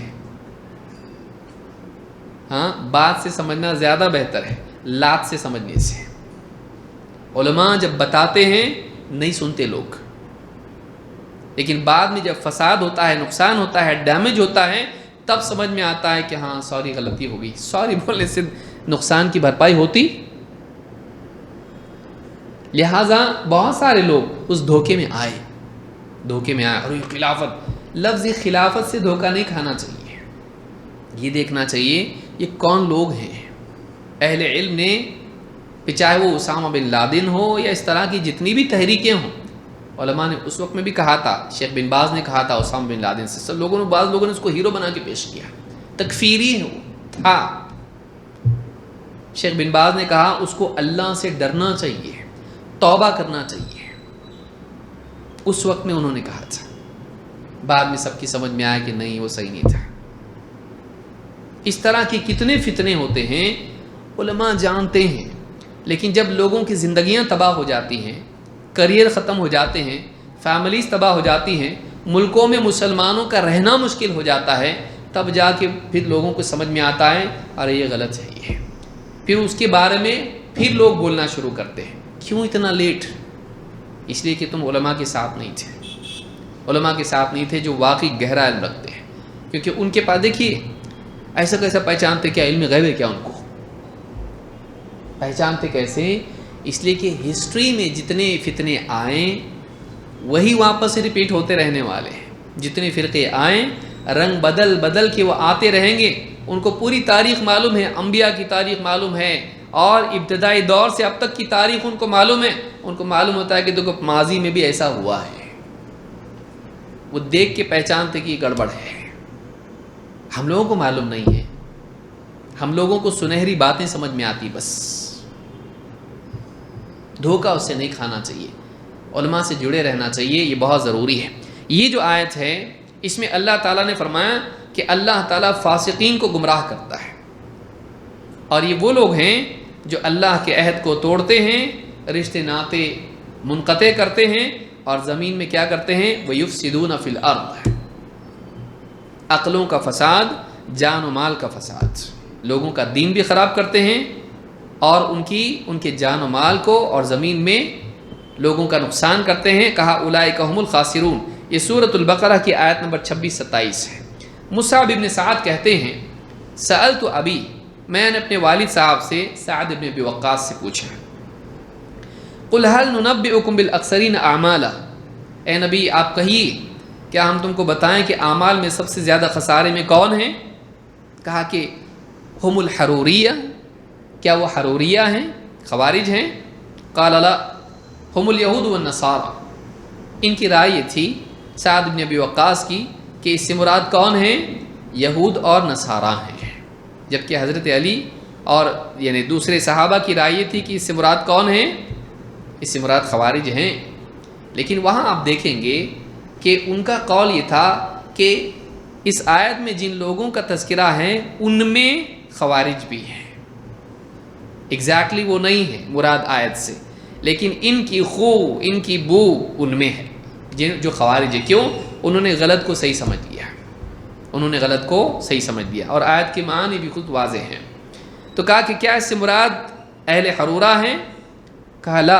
ہاں، بات سے سمجھنا زیادہ بہتر ہے لات سے سمجھنے سے۔ علماء جب بتاتے ہیں نہیں سنتے لوگ، لیکن بعد میں جب فساد ہوتا ہے، نقصان ہوتا ہے، ڈیمیج ہوتا ہے، تب سمجھ میں آتا ہے کہ ہاں سوری، غلطی ہو گئی۔ سوری بولنے سے نقصان کی بھرپائی ہوتی؟ لہٰذا بہت سارے لوگ اس دھوکے میں آئے، اور یہ خلافت، لفظ خلافت سے دھوکہ نہیں کھانا چاہیے، یہ دیکھنا چاہیے یہ کون لوگ ہیں۔ اہل علم نے، چاہے وہ اسامہ بن لادن ہو یا اس طرح کی جتنی بھی تحریکیں ہوں، علماء نے اس وقت میں بھی کہا تھا، شیخ بن باز نے کہا تھا اسامہ بن لادن سے، سب لوگوں نے، بعض لوگوں نے اس کو ہیرو بنا کے پیش کیا، تکفیری ہے وہ تھا۔ شیخ بن باز نے کہا اس کو اللہ سے ڈرنا چاہیے، توبہ کرنا چاہیے، اس وقت میں انہوں نے کہا تھا۔ بعد میں سب کی سمجھ میں آیا کہ نہیں، وہ صحیح نہیں تھا۔ اس طرح کے کتنے فتنے ہوتے ہیں علماء جانتے ہیں، لیکن جب لوگوں کی زندگیاں تباہ ہو جاتی ہیں، کریئر ختم ہو جاتے ہیں، فیملیز تباہ ہو جاتی ہیں، ملکوں میں مسلمانوں کا رہنا مشکل ہو جاتا ہے، تب جا کے پھر لوگوں کو سمجھ میں آتا ہے ارے یہ غلط ہے یہ، پھر اس کے بارے میں پھر لوگ بولنا شروع کرتے ہیں۔ کیوں اتنا لیٹ؟ اس لیے کہ تم علماء کے ساتھ نہیں تھے، علماء کے ساتھ نہیں تھے جو واقعی گہرا علم رکھتے ہیں، کیونکہ ان کے پاس دیکھیے ایسا کیسا پہچانتے، کیا علم غیب ہے کیا؟ ان کو پہچانتے کیسے؟ اس لیے کہ ہسٹری میں جتنے فتنے آئیں وہی واپس سے ریپیٹ ہوتے رہنے والے ہیں، جتنے فرقے آئیں رنگ بدل بدل کے وہ آتے رہیں گے، ان کو پوری تاریخ معلوم ہے، انبیاء کی تاریخ معلوم ہے، اور ابتدائی دور سے اب تک کی تاریخ ان کو معلوم ہے، ان کو معلوم ہوتا ہے کہ دیکھو ماضی میں بھی ایسا ہوا ہے، وہ دیکھ کے پہچانتے کہ یہ گڑبڑ ہے۔ ہم لوگوں کو معلوم نہیں ہے، ہم لوگوں کو سنہری باتیں سمجھ میں آتی، بس دھوکہ اس سے نہیں کھانا چاہیے، علماء سے جڑے رہنا چاہیے، یہ بہت ضروری ہے۔ یہ جو آیت ہے اس میں اللہ تعالیٰ نے فرمایا کہ اللہ تعالیٰ فاسقین کو گمراہ کرتا ہے، اور یہ وہ لوگ ہیں جو اللہ کے عہد کو توڑتے ہیں، رشتے ناطے منقطع کرتے ہیں، اور زمین میں کیا کرتے ہیں؟ وَيُفْسِدُونَ فِي الْأَرْضِ، عقلوں کا فساد، جان و مال کا فساد، لوگوں کا دین بھی خراب کرتے ہیں، اور ان کے جان و مال کو اور زمین میں لوگوں کا نقصان کرتے ہیں۔ کہا اولئک هم الخاسرون، یہ سورۃ البقرہ کی آیت نمبر 26-27 ہے۔ مصعب بن سعد کہتے ہیں سألت ابی، میں نے اپنے والد صاحب سے، سعد بن ابی وقاص سے پوچھا، قل هل ننبئکم بالاخسرین اعمالا، اے نبی آپ کہیے کیا ہم تم کو بتائیں کہ اعمال میں سب سے زیادہ خسارے میں کون ہیں؟ کہا کہ ہم الحروریہ، کیا وہ حروریہ ہیں، خوارج ہیں؟ قال لا ہم الیہود والنصارى، ان کی رائے یہ تھی سعد بن ابی وقاص کی کہ اس سے مراد کون ہیں؟ یہود اور نصارہ ہیں، جبکہ حضرت علی اور یعنی دوسرے صحابہ کی رائے یہ تھی کہ اس سے مراد کون ہیں؟ اس سے مراد خوارج ہیں۔ لیکن وہاں آپ دیکھیں گے کہ ان کا قول یہ تھا کہ اس آیت میں جن لوگوں کا تذکرہ ہے ان میں خوارج بھی ہیں، ایگزیکٹلی وہ نہیں ہے مراد آیت سے، لیکن ان کی خو، ان کی بو ان میں ہے، جو خوارج ہے۔ کیوں؟ انہوں نے غلط کو صحیح سمجھ لیا، انہوں نے غلط کو صحیح سمجھ لیا، اور آیت کے معنی بھی خود واضح ہیں۔ تو کہا کہ کیا اس سے مراد اہل حرورہ ہیں؟ کہا لا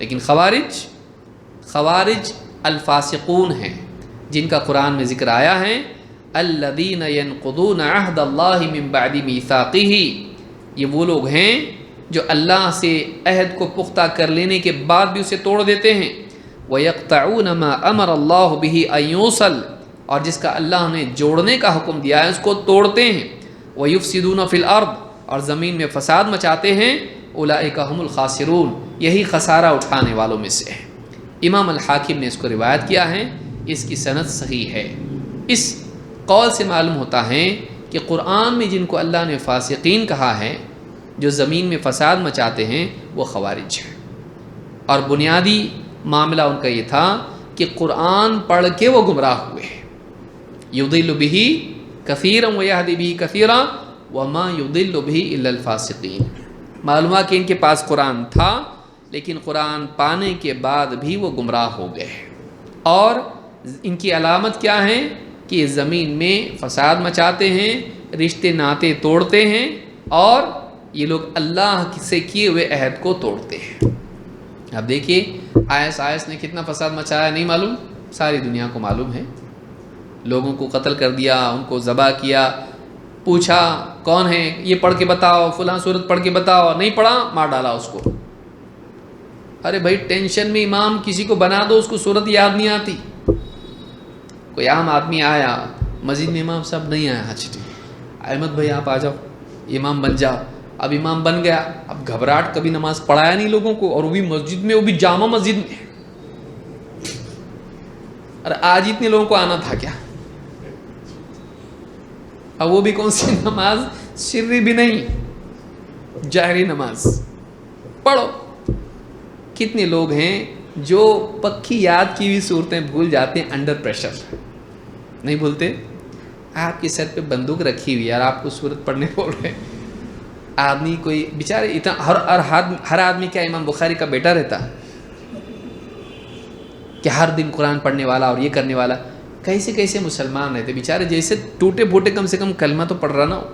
لیکن خوارج الفاسقون ہیں جن کا قرآن میں ذکر آیا ہے، الذین ینقضون عہد اللہ من بعد میثاقہ، یہ وہ لوگ ہیں جو اللہ سے عہد کو پختہ کر لینے کے بعد بھی اسے توڑ دیتے ہیں، وَيَقْطَعُونَ مَا أَمَرَ اللَّهُ بِهِ أَن يُوصَلَ، اور جس کا اللہ نے جوڑنے کا حکم دیا ہے اس کو توڑتے ہیں، وَيُفْسِدُونَ فِي الْأَرْضِ، اور زمین میں فساد مچاتے ہیں، اولئک هم الخاسرون، یہی خسارہ اٹھانے والوں میں سے ہے۔ امام الحاکم نے اس کو روایت کیا ہے، اس کی سند صحیح ہے۔ اس قول سے معلوم ہوتا ہے کہ قرآن میں جن کو اللہ نے فاسقین کہا ہے، جو زمین میں فساد مچاتے ہیں، وہ خوارج ہیں، اور بنیادی معاملہ ان کا یہ تھا کہ قرآن پڑھ کے وہ گمراہ ہوئے، یضل بہ کثیرا ویہدی بہ کثیرا وما یضل بہ الا الفاسقین۔ معلوم کہ ان کے پاس قرآن تھا، لیکن قرآن پانے کے بعد بھی وہ گمراہ ہو گئے، اور ان کی علامت کیا ہے کہ زمین میں فساد مچاتے ہیں، رشتے ناتے توڑتے ہیں، اور یہ لوگ اللہ سے کیے ہوئے عہد کو توڑتے ہیں۔ اب دیکھیے آئس نے کتنا فساد مچایا نہیں معلوم، ساری دنیا کو معلوم ہے، لوگوں کو قتل کر دیا، ان کو ذبح کیا، پوچھا کون ہے یہ پڑھ کے بتاؤ، فلاں صورت پڑھ کے بتاؤ، نہیں پڑھا مار ڈالا اس کو۔ ارے بھائی ٹینشن میں امام کسی کو بنا دو، اس کو صورت یاد نہیں آتی۔ کوئی عام آدمی آیا مسجد میں، امام صاحب نہیں آیا، ہاں ٹھیک، احمد بھائی آپ آ جاؤ امام بن جاؤ۔ اب امام بن گیا، اب گھبراہٹ، کبھی نماز پڑھایا نہیں لوگوں کو، اور وہ بھی مسجد میں، وہ بھی جامع مسجد میں۔ ارے آج اتنے لوگوں کو آنا تھا کیا؟ اب وہ بھی کون سی نماز، سری بھی نہیں، جہری نماز پڑھو۔ کتنے لوگ ہیں جو پکی یاد کی ہوئی صورتیں بھول جاتے ہیں انڈر پریشر، نہیں بھولتے؟ آپ کے سر پہ بندوق رکھی ہوئی اور آپ کو صورت پڑھنے بول رہے ہیں، آدمی کوئی بیچارے اتنا، ہر آدمی کیا امام بخاری کا بیٹا رہتا کہ ہر دن قرآن پڑھنے والا اور یہ کرنے والا؟ کیسے کیسے مسلمان رہتے بیچارے، جیسے ٹوٹے پھوٹے، کم سے کم کلمہ تو پڑھ رہا نہ ہو۔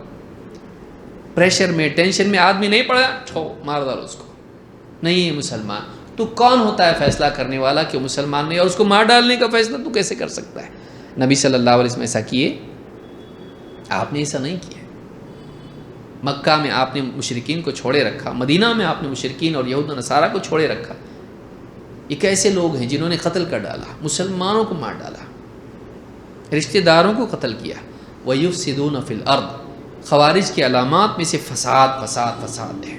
پریشر میں، ٹینشن میں آدمی نہیں پڑھا، ٹھو مار ڈالو اس کو، نہیں ہے مسلمان۔ تو کون ہوتا ہے فیصلہ کرنے والا کہ مسلمان نہیں، اور اس کو مار ڈالنے کا فیصلہ تو کیسے کر سکتا ہے؟ نبی صلی اللہ علیہ وسلم ایسا کیے؟ آپ نے ایسا نہیں کیا۔ مکہ میں آپ نے مشرکین کو چھوڑے رکھا، مدینہ میں آپ نے مشرکین اور یہود و نصارہ کو چھوڑے رکھا۔ یہ کیسے لوگ ہیں جنہوں نے قتل کر ڈالا، مسلمانوں کو مار ڈالا، رشتہ داروں کو قتل کیا۔ وَيُفْسِدُونَ فِي الْأَرْضِ، خوارج کی علامات میں سے فساد ہے،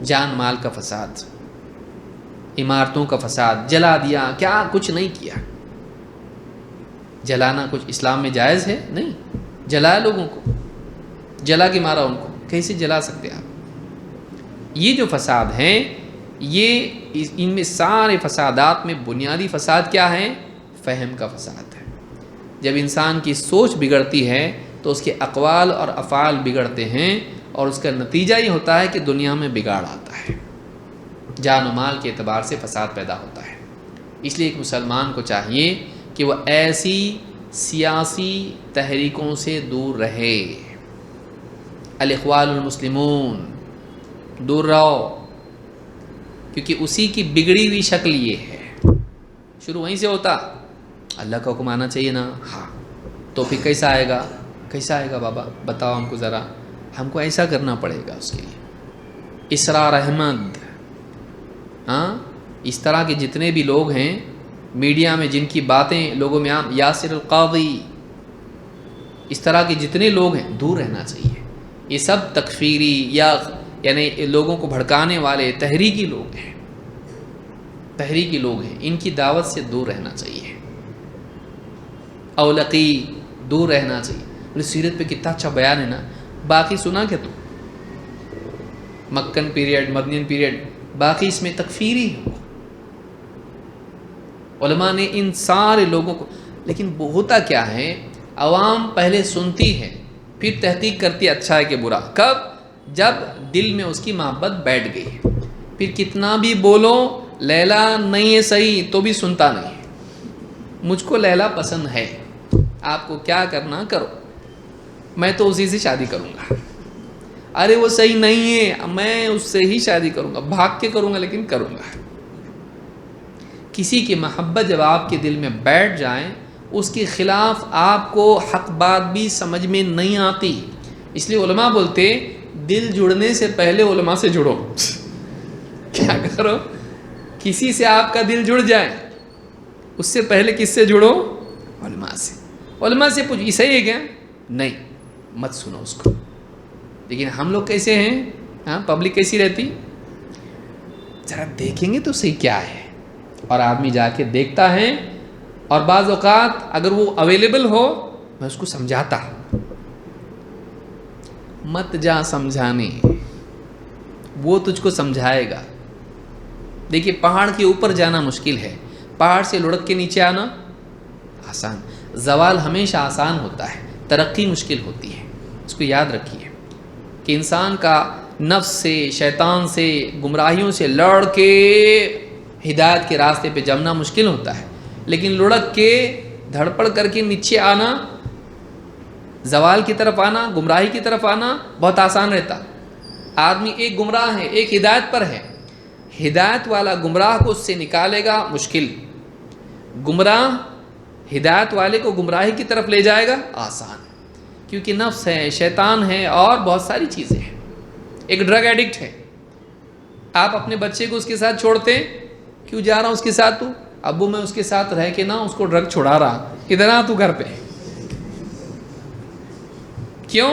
جان مال کا فساد، عمارتوں کا فساد، جلا دیا، کیا کچھ نہیں کیا۔ جلانا کچھ اسلام میں جائز ہے؟ نہیں، جلایا لوگوں کو، جلا کے مارا ان کو، کیسے جلا سکتے آپ؟ یہ جو فساد ہیں، یہ ان میں سارے فسادات میں بنیادی فساد کیا ہے؟ فہم کا فساد ہے۔ جب انسان کی سوچ بگڑتی ہے تو اس کے اقوال اور افعال بگڑتے ہیں، اور اس کا نتیجہ یہ ہوتا ہے کہ دنیا میں بگاڑ آتا ہے، جان و مال کے اعتبار سے فساد پیدا ہوتا ہے۔ اس لیے ایک مسلمان کو چاہیے کہ وہ ایسی سیاسی تحریکوں سے دور رہے، الاخوان المسلمون، دور رہو، کیونکہ اسی کی بگڑی ہوئی شکل یہ ہے۔ شروع وہیں سے ہوتا، اللہ کا حکم آنا چاہیے نا، ہاں تو پھر کیسا آئے گا؟ کیسا آئے گا بابا بتاؤ ہم کو ذرا، ہم کو ایسا کرنا پڑے گا اس کے لیے۔ اسرار احمد، ہاں اس طرح کے جتنے بھی لوگ ہیں میڈیا میں جن کی باتیں لوگوں میں عام، یاسر القاضی، اس طرح کے جتنے لوگ ہیں دور رہنا چاہیے۔ یہ سب تکفیری یعنی لوگوں کو بھڑکانے والے تحریکی لوگ ہیں، ان کی دعوت سے دور رہنا چاہیے۔ اولقی، دور رہنا چاہیے۔ سیرت پہ کتنا اچھا بیان ہے نا، باقی سنا کیا تو؟ مکن پیریڈ، مدنین پیریڈ، باقی اس میں تکفیری ہے۔ علماء نے ان سارے لوگوں کو، لیکن ہوتا کیا ہے، عوام پہلے سنتی ہے پھر تحقیق کرتی ہے اچھا ہے کہ برا، کب؟ جب دل میں اس کی محبت بیٹھ گئی، پھر کتنا بھی بولو لیلا نہیں ہے صحیح تو بھی سنتا نہیں ہے، مجھ کو لیلا پسند ہے، آپ کو کیا کرنا کرو، میں تو اسی سے شادی کروں گا۔ ارے وہ صحیح نہیں ہے، میں اس سے ہی شادی کروں گا، بھاگ کے کروں گا لیکن کروں گا۔ کسی کی محبت جب آپ کے دل میں بیٹھ جائیں، اس کے خلاف آپ کو حق بات بھی سمجھ میں نہیں آتی۔ اس لیے علماء بولتے دل جڑنے سے پہلے علماء سے جڑو۔ کیا کرو؟ کسی سے آپ کا دل جڑ جائے، اس سے پہلے کس سے جڑو؟ علماء سے۔ علماء سے پوچھ، یہ صحیح ہے کیا؟ نہیں، مت سنو اس کو۔ لیکن ہم لوگ کیسے ہیں؟ ہاں، پبلک کیسی رہتی؟ ذرا دیکھیں گے تو صحیح کیا ہے، اور آدمی جا کے دیکھتا ہے، اور بعض اوقات اگر وہ اویلیبل ہو میں اس کو سمجھاتا، مت جا سمجھانے، وہ تجھ کو سمجھائے گا۔ دیکھیے پہاڑ کے اوپر جانا مشکل ہے، پہاڑ سے لڑک کے نیچے آنا آسان۔ زوال ہمیشہ آسان ہوتا ہے، ترقی مشکل ہوتی ہے۔ اس کو یاد رکھیے کہ انسان کا نفس سے، شیطان سے، گمراہیوں سے لڑ کے ہدایت کے راستے پہ جمنا مشکل ہوتا ہے، لیکن لڑک کے دھڑپڑ کر کے نیچے آنا، زوال کی طرف آنا، گمراہی کی طرف آنا بہت آسان رہتا۔ آدمی ایک گمراہ ہے، ایک ہدایت پر ہے، ہدایت والا گمراہ کو اس سے نکالے گا مشکل، گمراہ ہدایت والے کو گمراہی کی طرف لے جائے گا آسان، کیونکہ نفس ہے، شیطان ہے، اور بہت ساری چیزیں ہیں۔ ایک ڈرگ ایڈکٹ ہے، آپ اپنے بچے کو اس کے ساتھ چھوڑتے ہیں، کیوں جا رہا ہوں اس کے ساتھ؟ تو ابو میں اس کے ساتھ رہ کے نا اس کو ڈرگ چھڑا رہا، ادھر آ تو گھر پہ، کیوں؟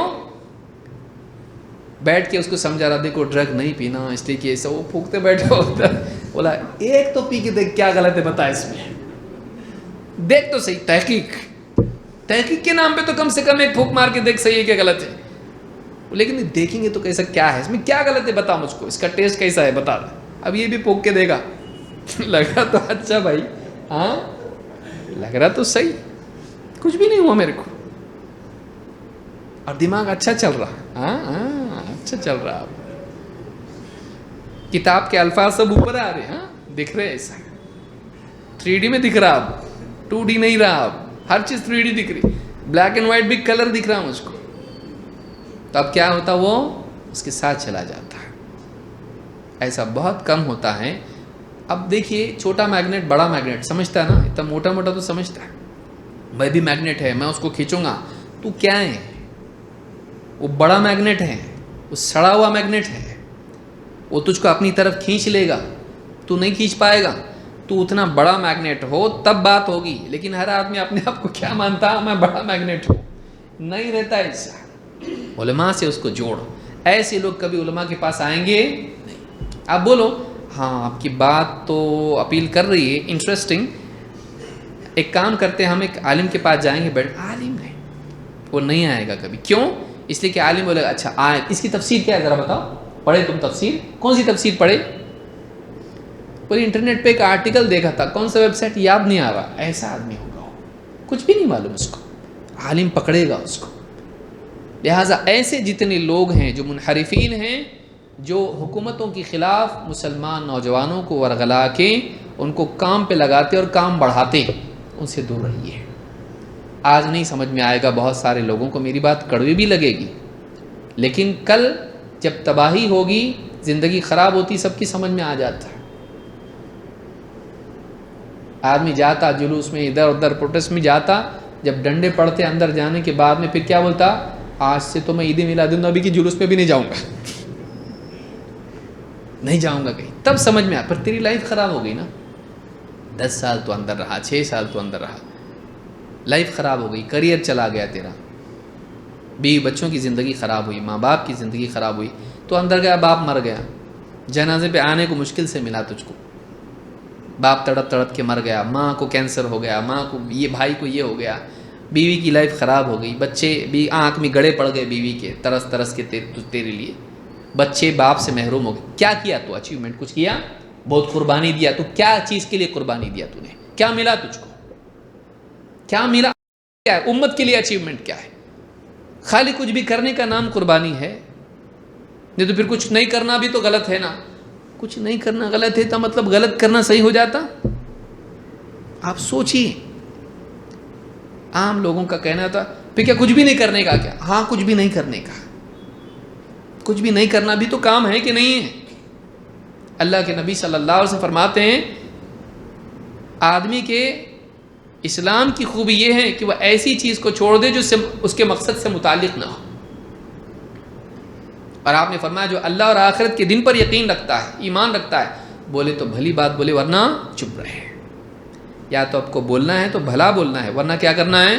بیٹھ کے اس کو سمجھا رہا، دیکھو ڈرگ نہیں پینا اس لیے کہ ایسا، وہ پھونکتے بیٹھے ہوتا، بولا ایک تو پی کے دیکھ کیا غلط ہے بتا اس میں، دیکھ تو صحیح، تحقیق کے نام پہ تو کم سے کم ایک پھونک مار کے دیکھ صحیح ہے کہ غلط ہے، لیکن دیکھیں گے تو کیسا کیا ہے اس میں، کیا غلط ہے بتا مجھ کو، اس کا ٹیسٹ کیسا ہے بتا دے۔ اب یہ بھی پھونک کے دے گا، لگا تو اچھا بھائی، ہاں لگ رہا تو صحیح، کچھ بھی نہیں ہوا میرے کو، اور دماغ اچھا چل رہا، ہاں اچھا چل رہا، کتاب کے الفاظ سب اوپر آ رہے، ہاں دکھ رہے، ایسا 3D میں دکھ رہا، اب 2D نہیں رہا، اب ہر چیز 3D دکھ رہی، بلیک اینڈ وائٹ بھی کلر دکھ رہا مجھ کو۔ تو اب کیا ہوتا، وہ اس کے ساتھ چلا جاتا ہے، ایسا بہت کم ہوتا ہے۔ اب دیکھیے چھوٹا میگنیٹ بڑا میگنیٹ سمجھتا ہے نا، اتنا موٹا موٹا تو سمجھتا ہے، میں بھی میگنیٹ ہے، میں اس کو کھینچوں گا، تو کیا ہے، وہ بڑا میگنیٹ ہے، وہ سڑا ہوا میگنیٹ ہے، وہ تجھ کو اپنی طرف کھینچ لے گا، تو نہیں کھینچ پائے گا۔ تو اتنا بڑا میگنیٹ ہو تب بات ہوگی، لیکن ہر آدمی اپنے آپ کو کیا مانتا، میں بڑا میگنیٹ ہوں، نہیں رہتا ایسا۔ علماء سے اس کو جوڑ، ایسے لوگ کبھی علماء کے پاس آئیں گے نہیں۔ آپ بولو ہاں آپ کی بات تو اپیل کر رہی ہے، انٹرسٹنگ، ایک کام کرتے ہیں، ہم ایک عالم کے پاس جائیں گے، بیٹھ، عالم نہیں، وہ نہیں آئے گا کبھی، کیوں؟ اس لیے کہ عالم بولے گا اچھا آئے، اس کی تفسیر کیا ہے ذرا بتاؤ، پڑھے تم تفسیر، کون سی تفسیر پڑھے؟ پوری انٹرنیٹ پہ ایک آرٹیکل دیکھا تھا، کون سا ویب سائٹ یاد نہیں آ رہا، ایسا آدمی ہوگا، کچھ بھی نہیں معلوم اس کو، عالم پکڑے گا اس کو۔ لہٰذا ایسے جتنے لوگ ہیں جو منحرفین ہیں، جو حکومتوں کے خلاف مسلمان نوجوانوں کو ورغلا کے ان کو کام پہ لگاتے اور کام بڑھاتے، ان سے دور رہیے۔ آج نہیں سمجھ میں آئے گا بہت سارے لوگوں کو، میری بات کڑوی بھی لگے گی، لیکن کل جب تباہی ہوگی، زندگی خراب ہوتی، سب کی سمجھ میں آ جاتا ہے۔ آدمی جاتا جلوس میں، ادھر ادھر پروٹیسٹ میں جاتا، جب ڈنڈے پڑتے اندر جانے کے بعد میں، پھر کیا بولتا، آج سے تو میں عید میلاد النبی کی جلوس پہ بھی نہیں جاؤں گا، نہیں جاؤں گا کہیں۔ تب سمجھ میں آ، پر تیری لائف خراب ہو گئی نا، 10 سال تو اندر رہا، 6 سال تو اندر رہا، لائف خراب ہو گئی، کریئر چلا گیا تیرا، بیوی بچوں کی زندگی خراب ہوئی، ماں باپ کی زندگی خراب ہوئی، تو اندر گیا، باپ مر گیا، جنازے پہ آنے کو مشکل سے ملا تجھ کو، باپ تڑپ تڑپ کے مر گیا، ماں کو کینسر ہو گیا، ماں کو یہ، بھائی کو یہ ہو گیا، بیوی کی لائف خراب ہو گئی، بچے بھی آنکھ میں گڑے پڑ گئے بیوی کے، ترس ترس کے تیرے لیے، بچے باپ سے محروم ہو گئے۔ کیا کیا تو اچیومنٹ کچھ کیا، بہت قربانی دیا، تو کیا چیز کے لیے قربانی دیا تو نے، کیا ملا تجھ کو، کیا ملا، کیا ہے امت کے لیے اچیومنٹ کیا ہے؟ خالی کچھ بھی کرنے کا نام قربانی ہے، نہیں تو پھر کچھ نہیں کرنا بھی تو غلط ہے نا، کچھ نہیں کرنا غلط ہے تو مطلب غلط کرنا صحیح ہو جاتا؟ آپ سوچیے، عام لوگوں کا کہنا تھا پھر کیا کچھ بھی نہیں کرنے کا، کیا ہاں کچھ بھی نہیں کرنے کا، کچھ بھی نہیں کرنا بھی تو کام ہے کہ نہیں ہے؟ اللہ کے نبی صلی اللہ علیہ وسلم فرماتے ہیں آدمی کے اسلام کی خوبی یہ ہے کہ وہ ایسی چیز کو چھوڑ دے جو اس کے مقصد سے متعلق نہ ہو. اور آپ نے فرمایا جو اللہ اور آخرت کے دن پر یقین رکھتا ہے، ایمان رکھتا ہے، بولے تو بھلی بات بولے ورنہ چپ رہے. یا تو آپ کو بولنا ہے تو بھلا بولنا ہے، ورنہ کیا کرنا ہے؟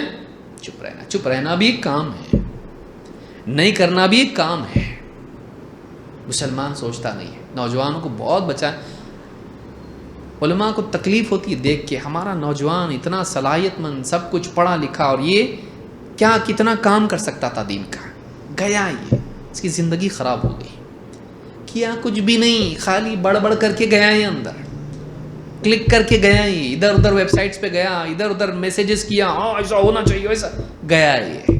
چپ رہنا. چپ رہنا بھی ایک کام ہے، نہیں کرنا بھی ایک کام ہے. مسلمان سوچتا نہیں ہے. نوجوانوں کو بہت بچا. علماء کو تکلیف ہوتی ہے دیکھ کے، ہمارا نوجوان اتنا صلاحیت مند، سب کچھ پڑھا لکھا، اور یہ کیا کتنا کام کر سکتا تھا دین کا، گیا یہ، اس کی زندگی خراب ہو گئی. کیا کچھ بھی نہیں، خالی بڑھ بڑھ کر کے گیا یہ اندر، کلک کر کے گیا یہ، ادھر ادھر ویب سائٹس پہ گیا، ادھر ادھر میسیجز کیا، ایسا ہونا چاہیے ویسا، گیا یہ.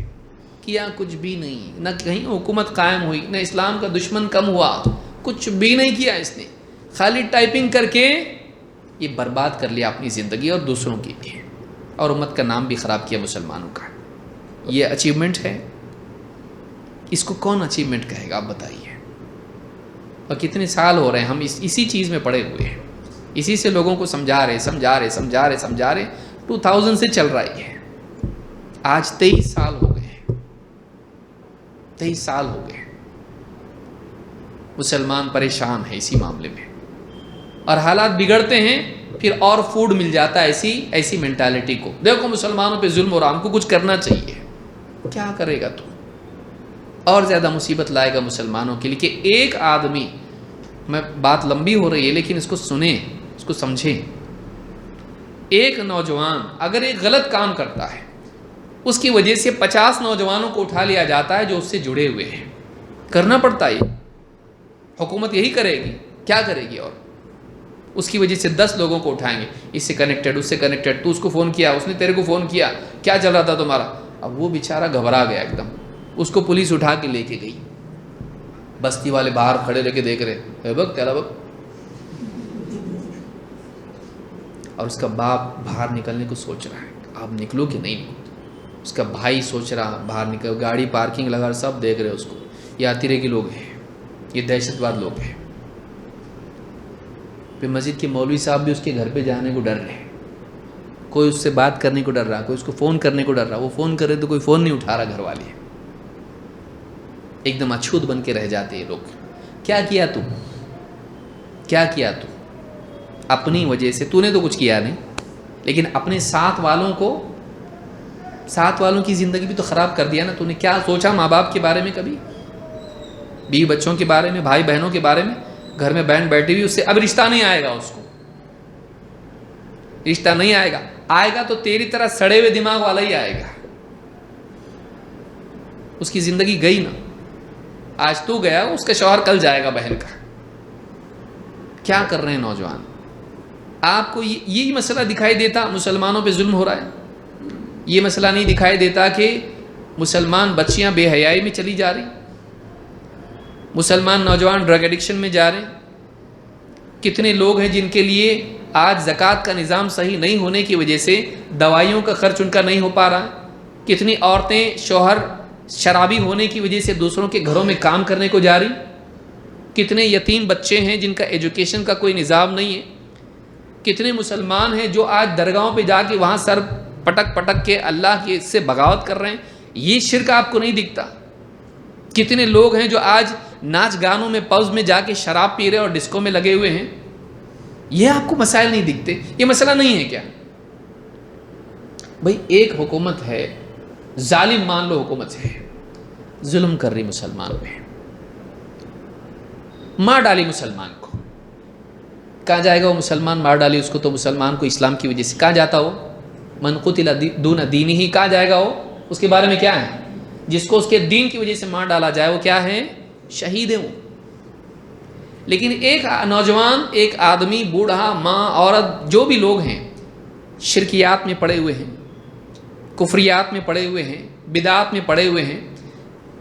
کیا کچھ بھی نہیں، نہ کہیں حکومت قائم ہوئی، نہ اسلام کا دشمن کم ہوا، کچھ بھی نہیں کیا اس نے. خالی ٹائپنگ کر کے یہ برباد کر لیا اپنی زندگی اور دوسروں کی بھی، اور امت کا نام بھی خراب کیا مسلمانوں کا. یہ اچیومنٹ ہے؟ اس کو کون اچیومنٹ کہے گا آپ بتائیے؟ اور کتنے سال ہو رہے ہیں ہم اسی چیز میں پڑے ہوئے ہیں، اسی سے لوگوں کو سمجھا رہے. 2000 سے چل رہا ہے، آج 23 سال ہو گئے. 23 سال ہو گئے. مسلمان پریشان ہے اسی معاملے میں، اور حالات بگڑتے ہیں پھر اور فوڈ مل جاتا ہے ایسی مینٹالٹی کو. دیکھو مسلمانوں پہ ظلم ہو رہا، ہم کو کچھ کرنا چاہیے. کیا کرے گا تو؟ اور زیادہ مصیبت لائے گا مسلمانوں کے لیے. کہ ایک آدمی، میں بات لمبی ہو رہی ہے لیکن اس کو سنیں، اس کو سمجھیں. ایک نوجوان اگر ایک غلط کام کرتا ہے، اس کی وجہ سے 50 نوجوانوں کو اٹھا لیا جاتا ہے جو اس سے جڑے ہوئے ہیں. کرنا پڑتا ہے. حکومت یہی کرے گی، کیا کرے گی؟ اور اس کی وجہ سے 10 لوگوں کو اٹھائیں گے، اس سے کنیکٹڈ، اس سے کنیکٹڈ، تو اس کو فون کیا، اس نے تیرے کو فون کیا، کیا چل رہا تھا تمہارا؟ اب وہ بیچارہ گھبرا گیا ایک دم. اس کو پولیس اٹھا کے لے کے گئی. بستی والے باہر کھڑے رہ کے دیکھ رہے، اے بک تیرا بک. اور اس کا باپ باہر نکلنے کو سوچ رہا ہے، آپ نکلو کہ نہیں نکلو. اس کا بھائی سوچ رہا باہر نکل، گاڑی پارکنگ لگا، سب دیکھ رہے اس کو. یہ آتیرے کے لوگ ہیں، یہ دہشت گرد لوگ ہیں. پھر مسجد کے مولوی صاحب بھی اس کے گھر پہ جانے کو ڈر رہے. کوئی اس سے بات کرنے کو ڈر رہا، کوئی اس کو فون کرنے کو ڈر رہا. وہ فون کرے تو کوئی فون نہیں اٹھا رہا گھر والے. ایک دم اچھوت بن کے رہ جاتے یہ لوگ. کیا کیا تو؟ کیا کیا تو؟ اپنی وجہ سے. تو نے تو کچھ کیا نہیں، لیکن اپنے ساتھ والوں کی زندگی بھی تو خراب کر دیا نا. تو نے کیا سوچا ماں باپ کے بارے میں؟ کبھی بیوی بچوں کے بارے میں، بھائی بہنوں کے بارے میں؟ گھر میں بہن بیٹھی ہوئی، اس سے اب رشتہ نہیں آئے گا. اس کو رشتہ نہیں آئے گا. آئے گا تو تیری طرح سڑے ہوئے دماغ والا ہی آئے گا. اس کی زندگی گئی نا. آج تو گیا، اس کا شوہر کل جائے گا بہن کا. کیا کر رہے ہیں نوجوان؟ آپ کو یہی مسئلہ دکھائی دیتا مسلمانوں پہ ظلم ہو رہا ہے؟ یہ مسئلہ نہیں دکھائی دیتا کہ مسلمان بچیاں بے حیائی میں چلی جا رہی، مسلمان نوجوان ڈرگ ایڈکشن میں جا رہے ہیں؟ کتنے لوگ ہیں جن کے لیے آج زکوٰۃ کا نظام صحیح نہیں ہونے کی وجہ سے دوائیوں کا خرچ ان کا نہیں ہو پا رہا. کتنی عورتیں شوہر شرابی ہونے کی وجہ سے دوسروں کے گھروں میں کام کرنے کو جا رہی. کتنے یتیم بچے ہیں جن کا ایجوکیشن کا کوئی نظام نہیں ہے. کتنے مسلمان ہیں جو آج درگاہوں پہ جا کے وہاں سر پٹک پٹک کے اللہ کی سے بغاوت کر رہے ہیں. یہ شرک آپ کو نہیں دکھتا؟ کتنے لوگ ہیں جو آج ناچ گانوں میں پوز میں جا کے شراب پی رہے اور ڈسکو میں لگے ہوئے ہیں؟ یہ آپ کو مسائل نہیں دکھتے؟ یہ مسئلہ نہیں ہے کیا؟ بھائی ایک حکومت ہے، ظالم مان لو حکومت ہے، ظلم کر رہی مسلمان پہ، مار ڈالی مسلمان کو. کہاں جائے گا وہ مسلمان؟ مار ڈالی اس کو تو مسلمان کو اسلام کی وجہ سے. کہاں جاتا ہو؟ من قتل دون دینہ. کہاں جائے گا وہ؟ اس کے بارے میں کیا ہے؟ جس کو اس کے دین کی وجہ سے مار ڈالا جائے وہ کیا ہے؟ شہید ہے وہ. لیکن ایک نوجوان، ایک آدمی، بوڑھا، ماں، عورت، جو بھی لوگ ہیں شرکیات میں پڑے ہوئے ہیں، کفریات میں پڑے ہوئے ہیں، بدعات میں پڑے ہوئے ہیں،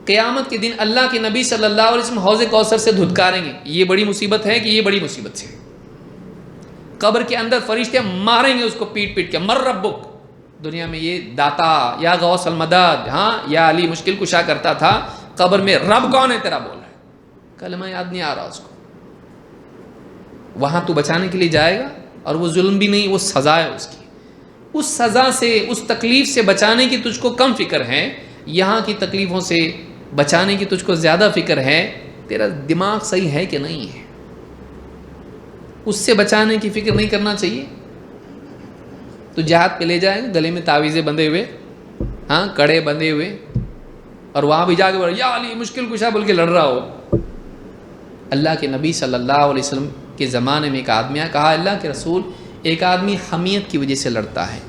قیامت کے دن اللہ کے نبی صلی اللہ علیہ وسلم حوض کوثر سے دھتکاریں گے. یہ بڑی مصیبت ہے کہ یہ بڑی مصیبت ہے. قبر کے اندر فرشتے ماریں گے اس کو پیٹ پیٹ کے. مر ربک. دنیا میں یہ داتا یا غوث المدد، ہاں یا علی مشکل کشا کرتا تھا، قبر میں رب کون ہے تیرا بول رہا ہے. کلمہ یاد نہیں آ رہا اس کو. وہاں تو بچانے کے لیے جائے گا اور وہ ظلم بھی نہیں, وہ سزا ہے اس کی. اس سزا سے, اس تکلیف سے بچانے کی تجھ کو کم فکر ہے, یہاں کی تکلیفوں سے بچانے کی تجھ کو زیادہ فکر ہے. تیرا دماغ صحیح ہے کہ نہیں ہے؟ اس سے بچانے کی فکر نہیں کرنا چاہیے. تو جہاد پہ لے جائے گا گلے میں تعویذیں بندھے ہوئے, ہاں کڑے بندھے ہوئے, اور وہاں بھی جا کے یا علی مشکل کشا بول کے لڑ رہا ہو. اللہ کے نبی صلی اللہ علیہ وسلم کے زمانے میں ایک آدمی آیا, کہا اللہ کے رسول, ایک آدمی حمیت کی وجہ سے لڑتا ہے,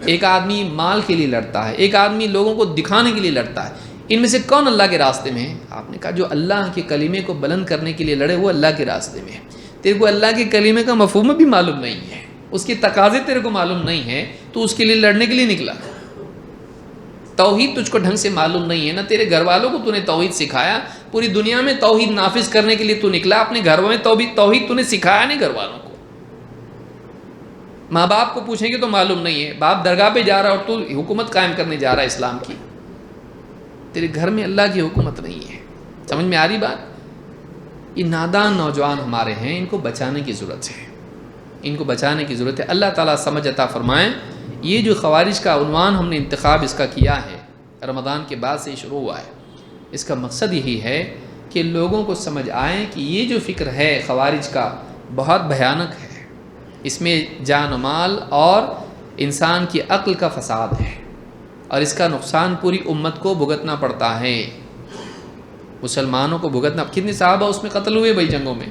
ایک آدمی مال کے لیے لڑتا ہے, ایک آدمی لوگوں کو دکھانے کے لیے لڑتا ہے, ان میں سے کون اللہ کے راستے میں ہے؟ آپ نے کہا جو اللہ کے کلمے کو بلند کرنے کے لیے لڑے وہ اللہ کے راستے میں ہے. تیرے کو اللہ کے کلمے کا مفہوم بھی معلوم نہیں ہے, اس کے تقاضے تیرے کو معلوم نہیں ہے, تو اس کے لیے لڑنے کے لیے نکلا. توحید تجھ کو ڈھنگ سے معلوم نہیں ہے, نہ تیرے گھر والوں کو تو نے توحید سکھایا. پوری دنیا میں توحید نافذ کرنے کے لیے تو نکلا, اپنے گھر میں توحید تو نے سکھایا نہیں گھر والوں کو. ماں باپ کو پوچھیں گے تو معلوم نہیں ہے, باپ درگاہ پہ جا رہا اور تو حکومت قائم کرنے جا رہا ہے اسلام کی. تیرے گھر میں اللہ کی حکومت نہیں ہے. سمجھ میں آ رہی بات؟ یہ نادان نوجوان ہمارے ہیں, ان کو بچانے کی ضرورت ہے, ان کو بچانے کی ضرورت ہے. اللہ تعالیٰ سمجھ عطا فرمائیں. یہ جو خوارج کا عنوان ہم نے انتخاب اس کا کیا ہے, رمضان کے بعد سے شروع ہوا ہے, اس کا مقصد یہی ہے کہ لوگوں کو سمجھ آئے کہ یہ جو فکر ہے خوارج کا بہت بھیانک ہے. اس میں جان و مال اور انسان کی عقل کا فساد ہے, اور اس کا نقصان پوری امت کو بھگتنا پڑتا ہے, مسلمانوں کو بھگتنا. کتنے صحابہ اس میں قتل ہوئے بھائی جنگوں میں,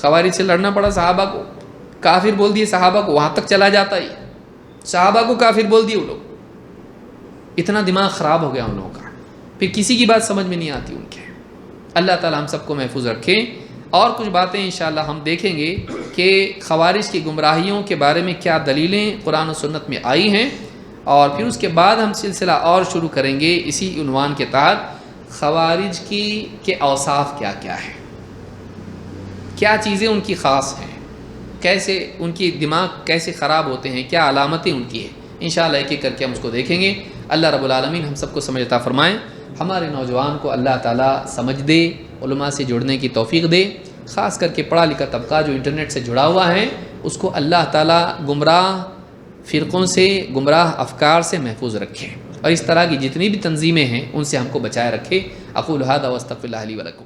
خوارج سے لڑنا پڑا صحابہ کو, کافر بول دیے صحابہ کو, وہاں تک چلا جاتا ہی صحابہ کو کافر بول دیے وہ لوگ. اتنا دماغ خراب ہو گیا ان لوگوں کا, پھر کسی کی بات سمجھ میں نہیں آتی ان کے. اللہ تعالی ہم سب کو محفوظ رکھے. اور کچھ باتیں انشاءاللہ ہم دیکھیں گے کہ خوارج کی گمراہیوں کے بارے میں کیا دلیلیں قرآن و سنت میں آئی ہیں, اور پھر اس کے بعد ہم سلسلہ اور شروع کریں گے اسی عنوان کے تحت, خوارج کے اوصاف کیا کیا ہیں, کیا چیزیں ان کی خاص ہیں, کیسے ان کی دماغ کیسے خراب ہوتے ہیں, کیا علامتیں ان کی ہیں. انشاءاللہ ایک ایک کر کے ہم اس کو دیکھیں گے. اللہ رب العالمین ہم سب کو سمجھ عطا فرمائیں. ہمارے نوجوان کو اللہ تعالیٰ سمجھ دے, علماء سے جڑنے کی توفیق دے. خاص کر کے پڑھا لکھا طبقہ جو انٹرنیٹ سے جڑا ہوا ہے, اس کو اللہ تعالیٰ گمراہ فرقوں سے, گمراہ افکار سے محفوظ رکھے, اور اس طرح کی جتنی بھی تنظیمیں ہیں ان سے ہم کو بچائے رکھے. اقول ھذا واستغفر اللہ لی ولکم.